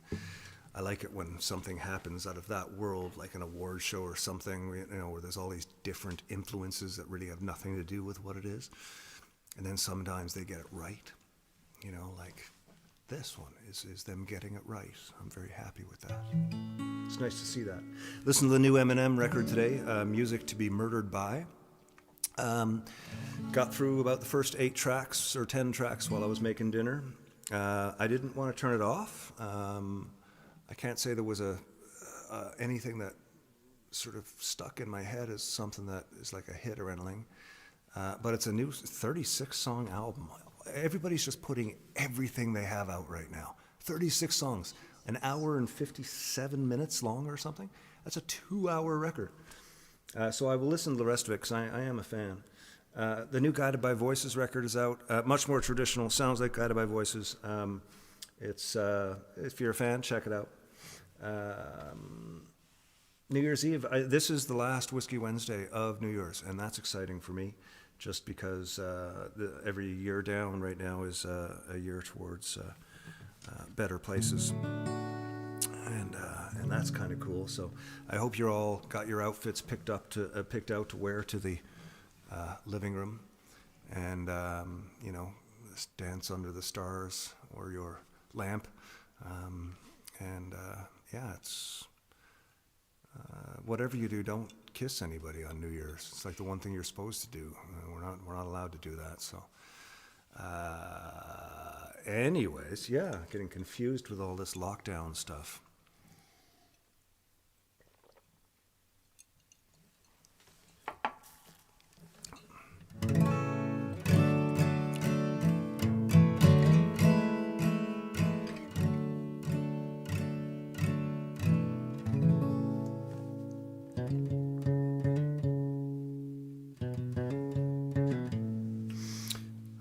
I like it when something happens out of that world, like an award show or something, you know, where there's all these different influences that really have nothing to do with what it is. And then sometimes they get it right, you know, like this one is them getting it right. I'm very happy with that. It's nice to see that. Listen to the new Eminem record today, Music to Be Murdered By. Got through about the first 8 tracks or 10 tracks while I was making dinner. I didn't want to turn it off. I can't say there was anything that sort of stuck in my head as something that is like a hit or anything. But it's a new 36-song album. Everybody's just putting everything they have out right now. 36 songs, an hour and 57 minutes long or something. That's a 2-hour record. So I will listen to the rest of it because I am a fan. The new Guided by Voices record is out. Much more traditional, sounds like Guided by Voices. It's if you're a fan, check it out. New Year's Eve, this is the last Whiskey Wednesday of New Year's, and that's exciting for me, just because every year down right now is a year towards better places, and that's kind of cool. So I hope you're all got your outfits picked out to wear to the living room, and you know, this dance under the stars or your lamp. Yeah, it's whatever you do, don't kiss anybody on New Year's. It's like the one thing you're supposed to do. We're not allowed to do that. So, anyways, yeah, getting confused with all this lockdown stuff.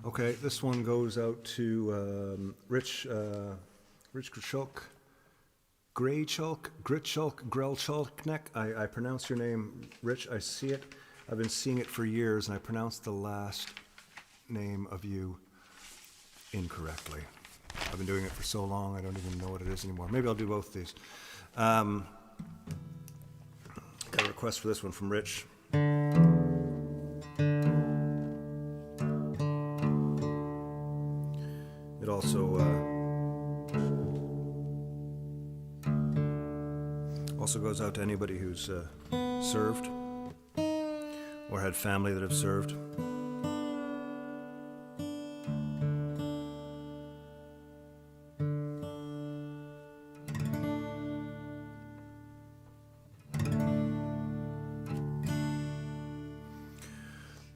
Okay, this one goes out to Rich Gritschulk, Grelchulknek. I pronounce your name, Rich. I see it. I've been seeing it for years, and I pronounce the last name of you incorrectly. I've been doing it for so long, I don't even know what it is anymore. Maybe I'll do both of these. Got a request for this one from Rich. It also goes out to anybody who's served or had family that have served.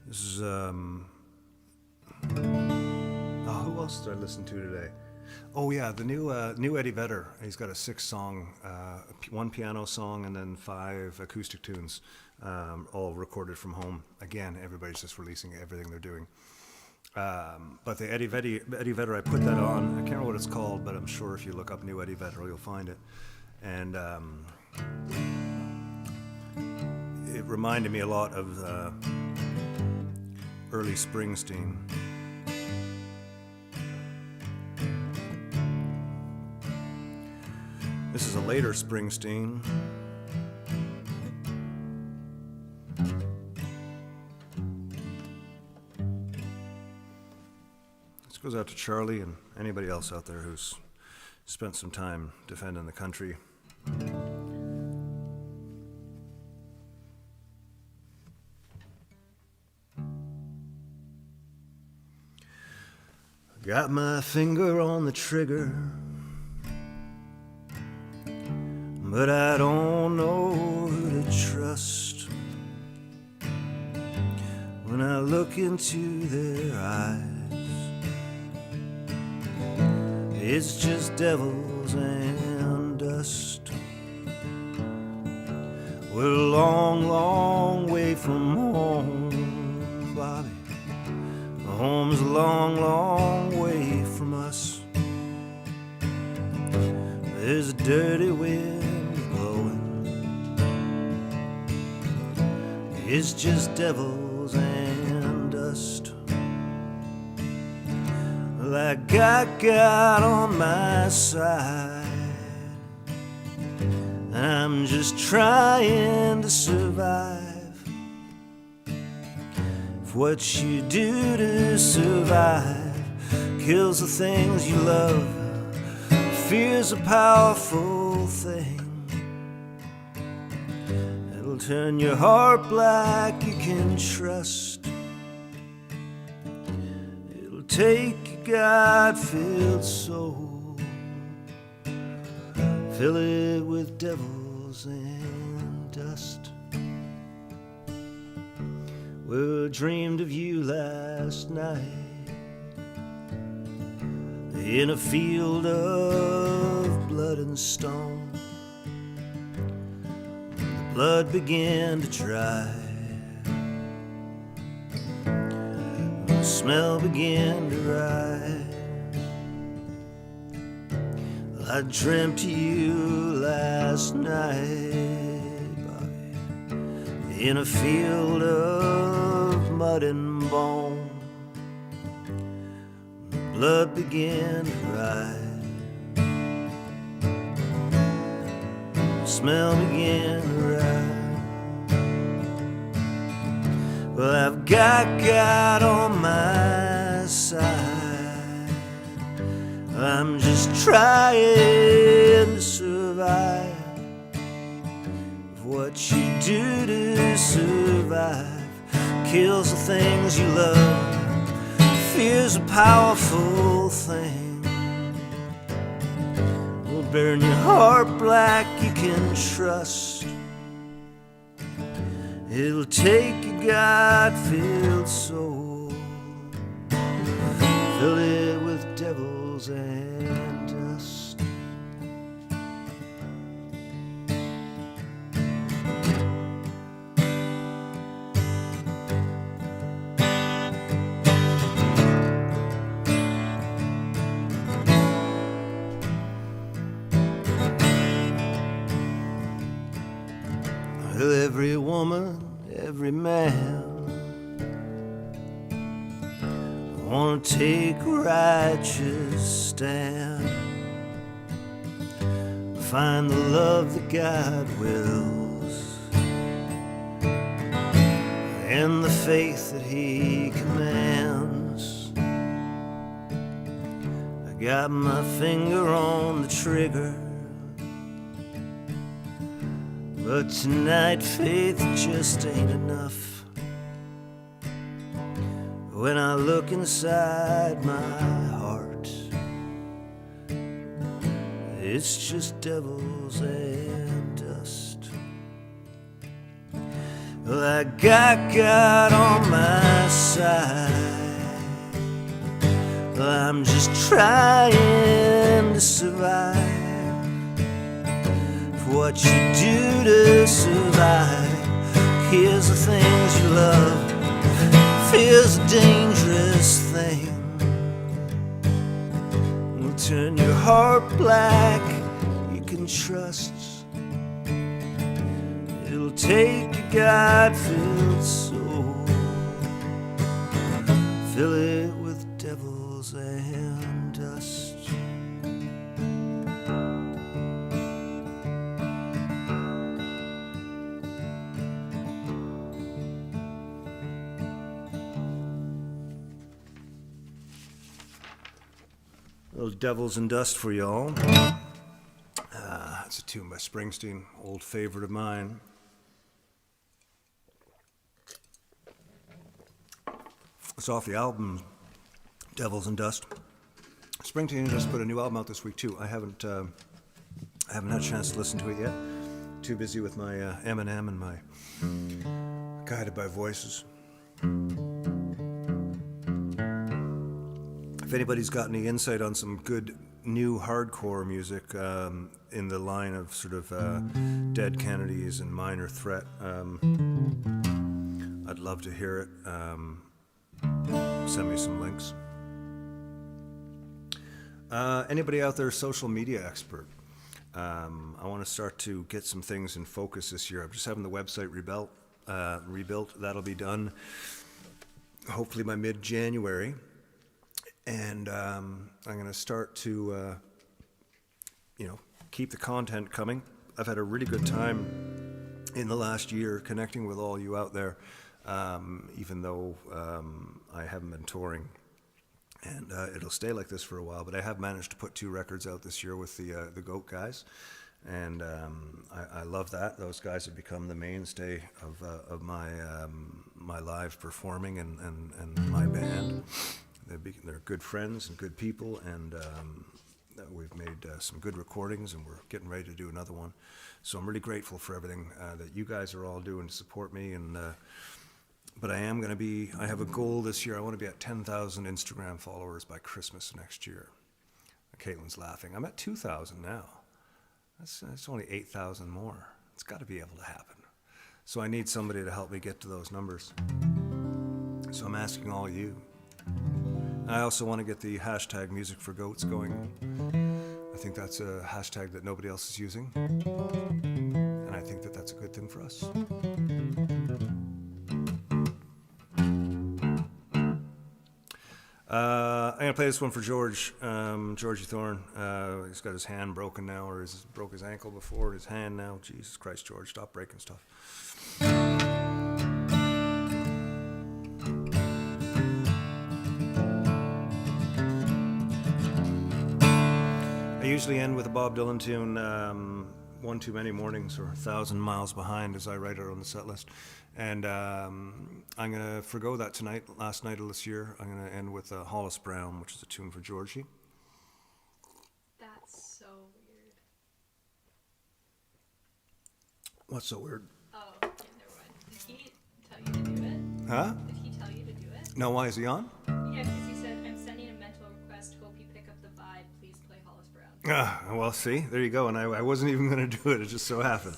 This is who else did I listen to today? Oh yeah, the new Eddie Vedder. He's got a 6-song, one piano song, and then 5 acoustic tunes, all recorded from home. Again, everybody's just releasing everything they're doing. But the Eddie Vedder, I put that on. I can't remember what it's called, but I'm sure if you look up new Eddie Vedder, you'll find it. And it reminded me a lot of early Springsteen. This is a later Springsteen. This goes out to Charlie and anybody else out there who's spent some time defending the country. Got my finger on the trigger, but I don't know who to trust. When I look into their eyes, it's just devils and dust. We're a long, long way from home, Bobby. Home's a long, long way from us. There's a dirty wind blowing. It's just devils and dust. Like I got on my side, I'm just trying to survive. If what you do to survive kills the things you love, fear's a powerful thing. It'll turn your heart black, you can trust. It'll take your God-filled soul, fill it with devils and dust. Well, I dreamed of you last night in a field of blood and stone. The blood began to dry, the smell began to rise. I dreamt of you last night, Bobby, in a field of mud and bone. The blood began to rise, the smell began to rise. Well, I've got God on my side, I'm just trying to survive. What you do to survive kills the things you love. Fear's a powerful thing. Will burn your heart black, you can trust. It'll take your God-filled soul, fill it with devils and dust. Well, every woman, every man wanna take a righteous stand, find the love that God wills and the faith that He commands. I got my finger on the trigger, but tonight faith just ain't enough. When I look inside my heart, it's just devils and dust. Well, I got God on my side. Well, I'm just trying to survive. What you do to survive kills the things you love. Fear's a dangerous thing. Will turn your heart black, you can trust. It'll take your God-filled soul, fill it with devils and dust. Little Devils and Dust for y'all. It's a tune by Springsteen, old favorite of mine. It's off the album Devils and Dust. Springsteen just put a new album out this week too. I haven't had a chance to listen to it yet. Too busy with my Eminem and my Guided by Voices. If anybody's got any insight on some good new hardcore music in the line of sort of Dead Kennedys and Minor Threat, I'd love to hear it. Send me some links. Anybody out there, social media expert? I want to start to get some things in focus this year. I'm just having the website rebuilt. That'll be done hopefully by mid-January. And I'm going to start to, keep the content coming. I've had a really good time in the last year connecting with all you out there, even though I haven't been touring. And it'll stay like this for a while, but I have managed to put 2 records out this year with the Goat guys. And I love that. Those guys have become the mainstay of my live performing and my band. They're good friends and good people, and we've made some good recordings, and we're getting ready to do another one. So I'm really grateful for everything that you guys are all doing to support me. And but I have a goal this year. I want to be at 10,000 Instagram followers by Christmas next year. Caitlin's laughing. I'm at 2,000 now. That's only 8,000 more. It's got to be able to happen. So I need somebody to help me get to those numbers. So I'm asking all you. I also want to get the hashtag Music for Goats going. I think that's a hashtag that nobody else is using. And I think that that's a good thing for us. I'm going to play this one for George, Georgie Thorne. He's got his hand broken now, or broke his ankle before, his hand now. Jesus Christ, George, stop breaking stuff. usually end with a Bob Dylan tune, One Too Many Mornings or 1,000 Miles Behind, as I write it on the set list. And I'm going to forgo that tonight, last night of this year. I'm going to end with Hollis Brown, which is a tune for Georgie. That's so weird. What's so weird? Oh, yeah, never mind. Did he tell you to do it? Huh? Did he tell you to do it? No, why is he on? Yeah, because he said, I'm sending a mental request. Hope you pick up the vibe. Please play Hollis Brown. Well, see, there you go. And I wasn't even going to do it. It just so happened.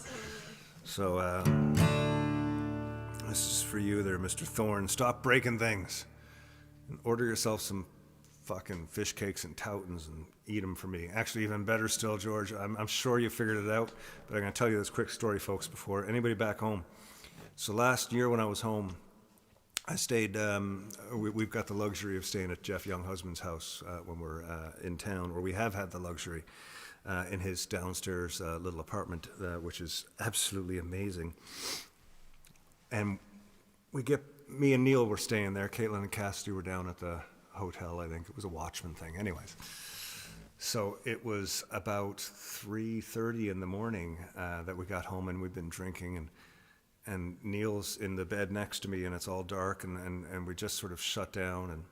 So, this is for you there, Mr. Thorne. Stop breaking things. And order yourself some fucking fish cakes and Toutons and eat them for me. Actually, even better still, George, I'm sure you figured it out, but I'm going to tell you this quick story, folks, before anybody back home. So last year when I was home, I stayed, we've got the luxury of staying at Jeff Younghusband's house when we're in town, or we have had the luxury in his downstairs little apartment, which is absolutely amazing. And me and Neil were staying there. Caitlin and Cassidy were down at the hotel, I think. It was a Watchman thing. Anyways, so it was about 3:30 in the morning that we got home, and we'd been drinking, and Neil's in the bed next to me, and it's all dark, and we just sort of shut down, and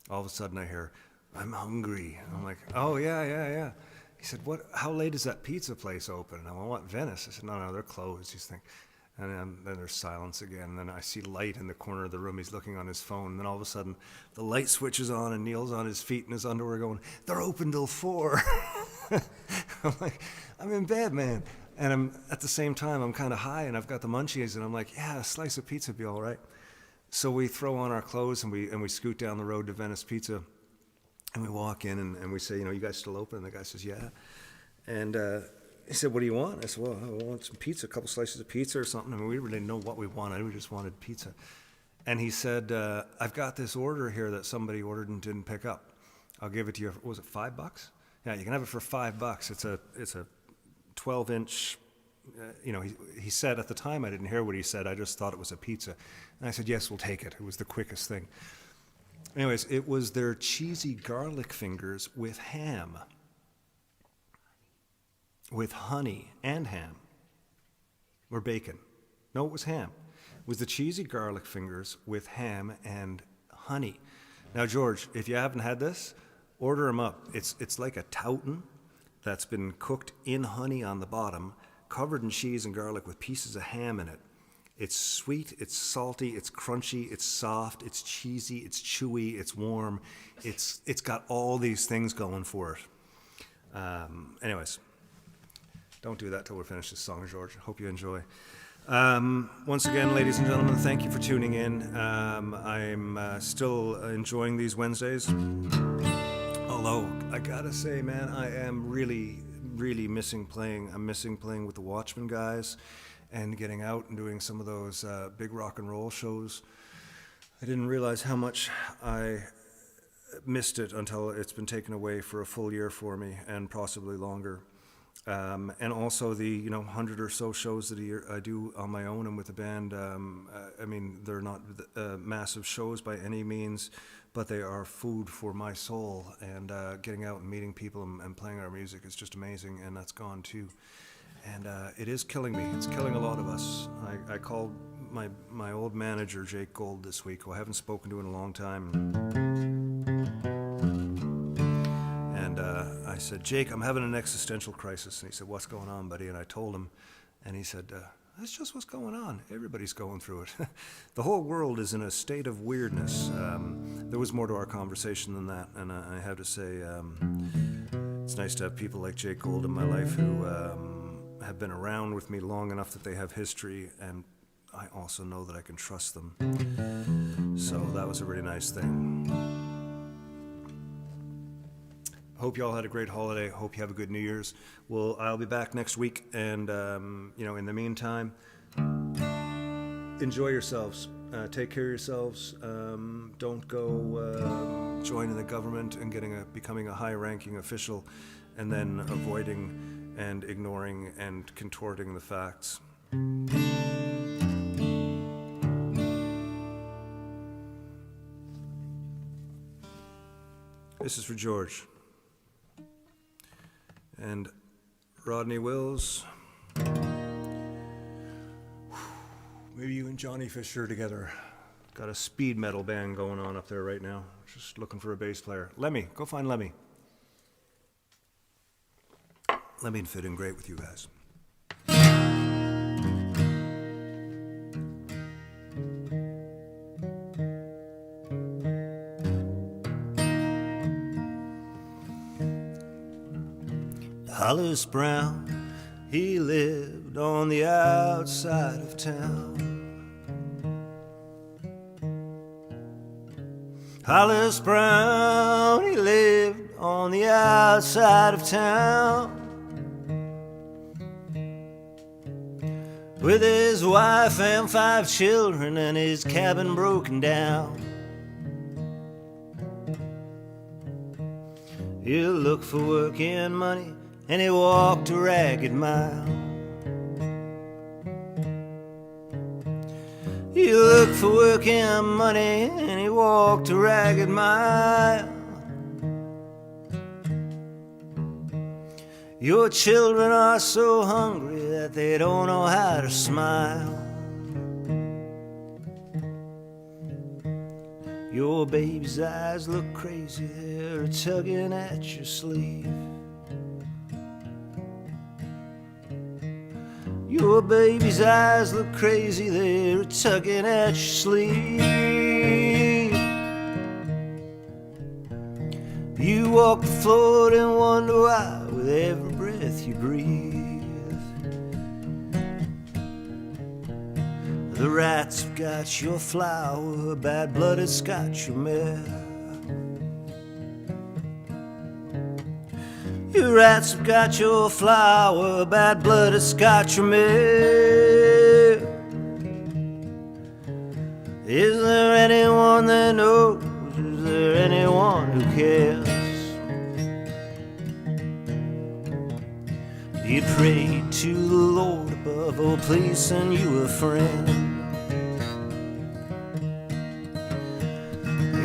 all of a sudden I hear, I'm hungry. And I'm like, oh, yeah. He said, how late is that pizza place open? And I went, what, Venice? I said, no, they're closed. He's thinking, and then there's silence again. And then I see light in the corner of the room. He's looking on his phone. And then all of a sudden, the light switches on, and Neil's on his feet in his underwear going, they're open till 4. I'm like, I'm in bed, man. And at the same time, I'm kind of high, and I've got the munchies, and I'm like, yeah, a slice of pizza would be all right. So we throw on our clothes, and we scoot down the road to Venice Pizza. And we walk in, and we say, you guys still open? And the guy says, yeah. And he said, what do you want? I said, well, I want some pizza, a couple slices of pizza or something. I mean, we didn't really know what we wanted. We just wanted pizza. And he said, I've got this order here that somebody ordered and didn't pick up. I'll give it to you. What was it, $5? Yeah, you can have it for $5. It's a 12-inch, he said at the time, I didn't hear what he said. I just thought it was a pizza. And I said, yes, we'll take it. It was the quickest thing. Anyways, it was their cheesy garlic fingers with ham. With honey and ham. Or bacon. No, it was ham. It was the cheesy garlic fingers with ham and honey. Now, George, if you haven't had this, order them up. It's like a Tauton that's been cooked in honey on the bottom, covered in cheese and garlic with pieces of ham in it. It's sweet, it's salty, it's crunchy, it's soft, it's cheesy, it's chewy, it's warm. It's got all these things going for it. Anyways, don't do that till we finish this song, George. Hope you enjoy. Once again, ladies and gentlemen, thank you for tuning in. I'm still enjoying these Wednesdays. Although, I gotta say, man, I am really, really missing playing. I'm missing playing with the Watchmen guys and getting out and doing some of those big rock and roll shows. I didn't realize how much I missed it until it's been taken away for a full year for me, and possibly longer. And also the 100 or so shows that a year I do on my own and with the band. I mean, they're not massive shows by any means, but they are food for my soul. And getting out and meeting people and playing our music is just amazing, and that's gone too. And it is killing me. It's killing a lot of us. I called my old manager, Jake Gold, this week, who I haven't spoken to in a long time. And I said, Jake, I'm having an existential crisis. And he said, what's going on, buddy? And I told him, and he said, that's just what's going on. Everybody's going through it. The whole world is in a state of weirdness. There was more to our conversation than that. And I have to say, it's nice to have people like Jake Gold in my life who have been around with me long enough that they have history, and I also know that I can trust them. So that was a really nice thing. Hope you all had a great holiday. Hope you have a good New Year's. Well, I'll be back next week, and in the meantime, enjoy yourselves. Take care of yourselves. Don't go joining the government and becoming a high-ranking official, and then avoiding and ignoring and contorting the facts. This is for George. And Rodney Wills. Maybe you and Johnny Fisher together. Got a speed metal band going on up there right now. Just looking for a bass player. Lemmy, go find Lemmy. Lemmy'd fit in great with you guys. Hollis Brown, he lived on the outside of town. Hollis Brown, he lived on the outside of town, with his wife and 5 children and his cabin broken down. He'll look for work and money, and he walked a ragged mile. He looked for work and money, and he walked a ragged mile. Your children are so hungry that they don't know how to smile. Your baby's eyes look crazy, they're tugging at your sleeve. Your baby's eyes look crazy, they're tugging at your sleeve. You walk the floor and wonder why with every breath you breathe. The rats have got your flower, bad blood has got your mare. Your rats have got your flower, bad blood has got your mare. Is there anyone that knows? Is there anyone who cares? You prayed to the Lord above, oh please send you a friend.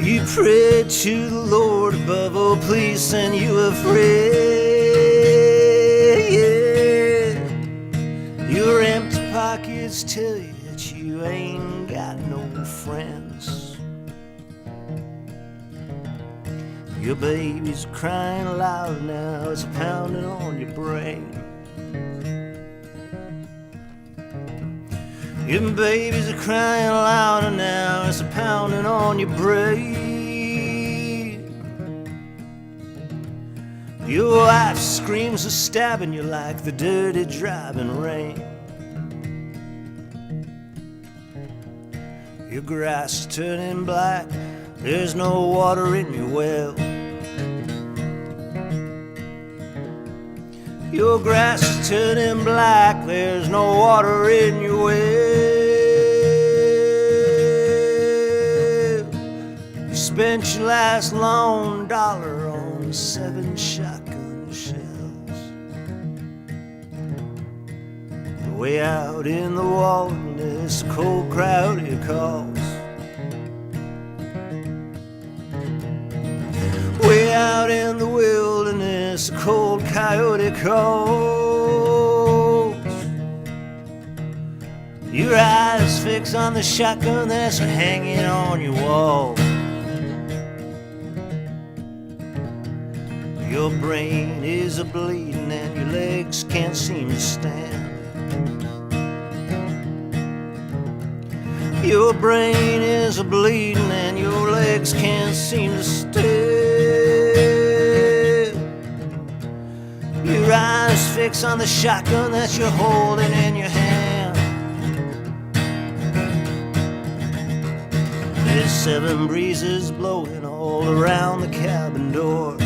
You prayed to the Lord above, oh please send you a friend. Yeah. Your empty pockets tell you that you ain't got no friends. Your baby's crying loud now, it's pounding on your brain. Your babies are crying louder now, it's a pounding on your brain. Your wife's screams are stabbing you like the dirty driving rain. Your grass is turning black, there's no water in your well. Your grass is turning black, there's no water in your well. You spent your last lone dollar on 7 shotgun shells. Way out in the wilderness, a cold coyote calls. Way out in the wilderness, a cold coyote calls. Your eyes fix on the shotgun that's hanging on your wall. Your brain is a bleeding and your legs can't seem to stand. Your brain is a bleeding and your legs can't seem to stand. Your eyes fix on the shotgun that you're holding in your hand. There's 7 breezes blowing all around the cabin door.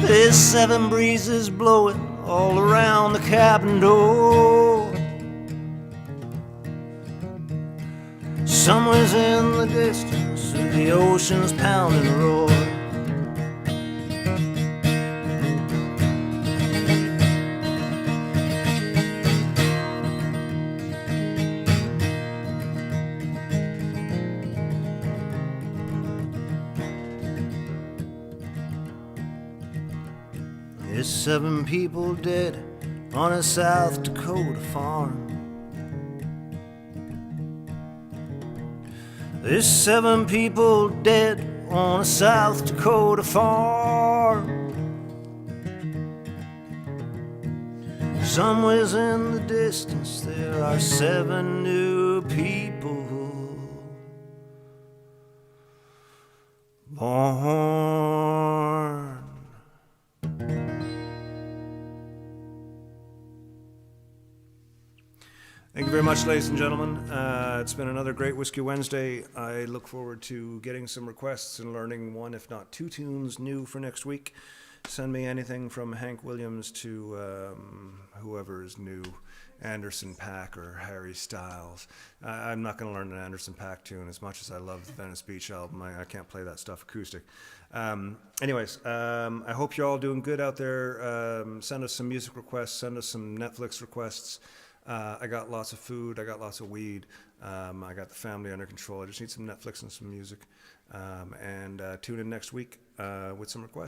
There's 7 breezes blowing all around the cabin door. Somewhere's in the distance, the ocean's pounding roar. There's 7 people dead on a South Dakota farm. There's 7 people dead on a South Dakota farm. Somewhere in the distance there are 7 new people born. Thank you very much, ladies and gentlemen. It's been another great Whiskey Wednesday. I look forward to getting some requests and learning one, if not 2 tunes new for next week. Send me anything from Hank Williams to whoever is new, Anderson .Paak or Harry Styles. I'm not going to learn an Anderson .Paak tune as much as I love the Venice Beach album. I can't play that stuff acoustic. Anyways, I hope you're all doing good out there. Send us some music requests. Send us some Netflix requests. I got lots of food. I got lots of weed. I got the family under control. I just need some Netflix and some music. And tune in next week with some requests.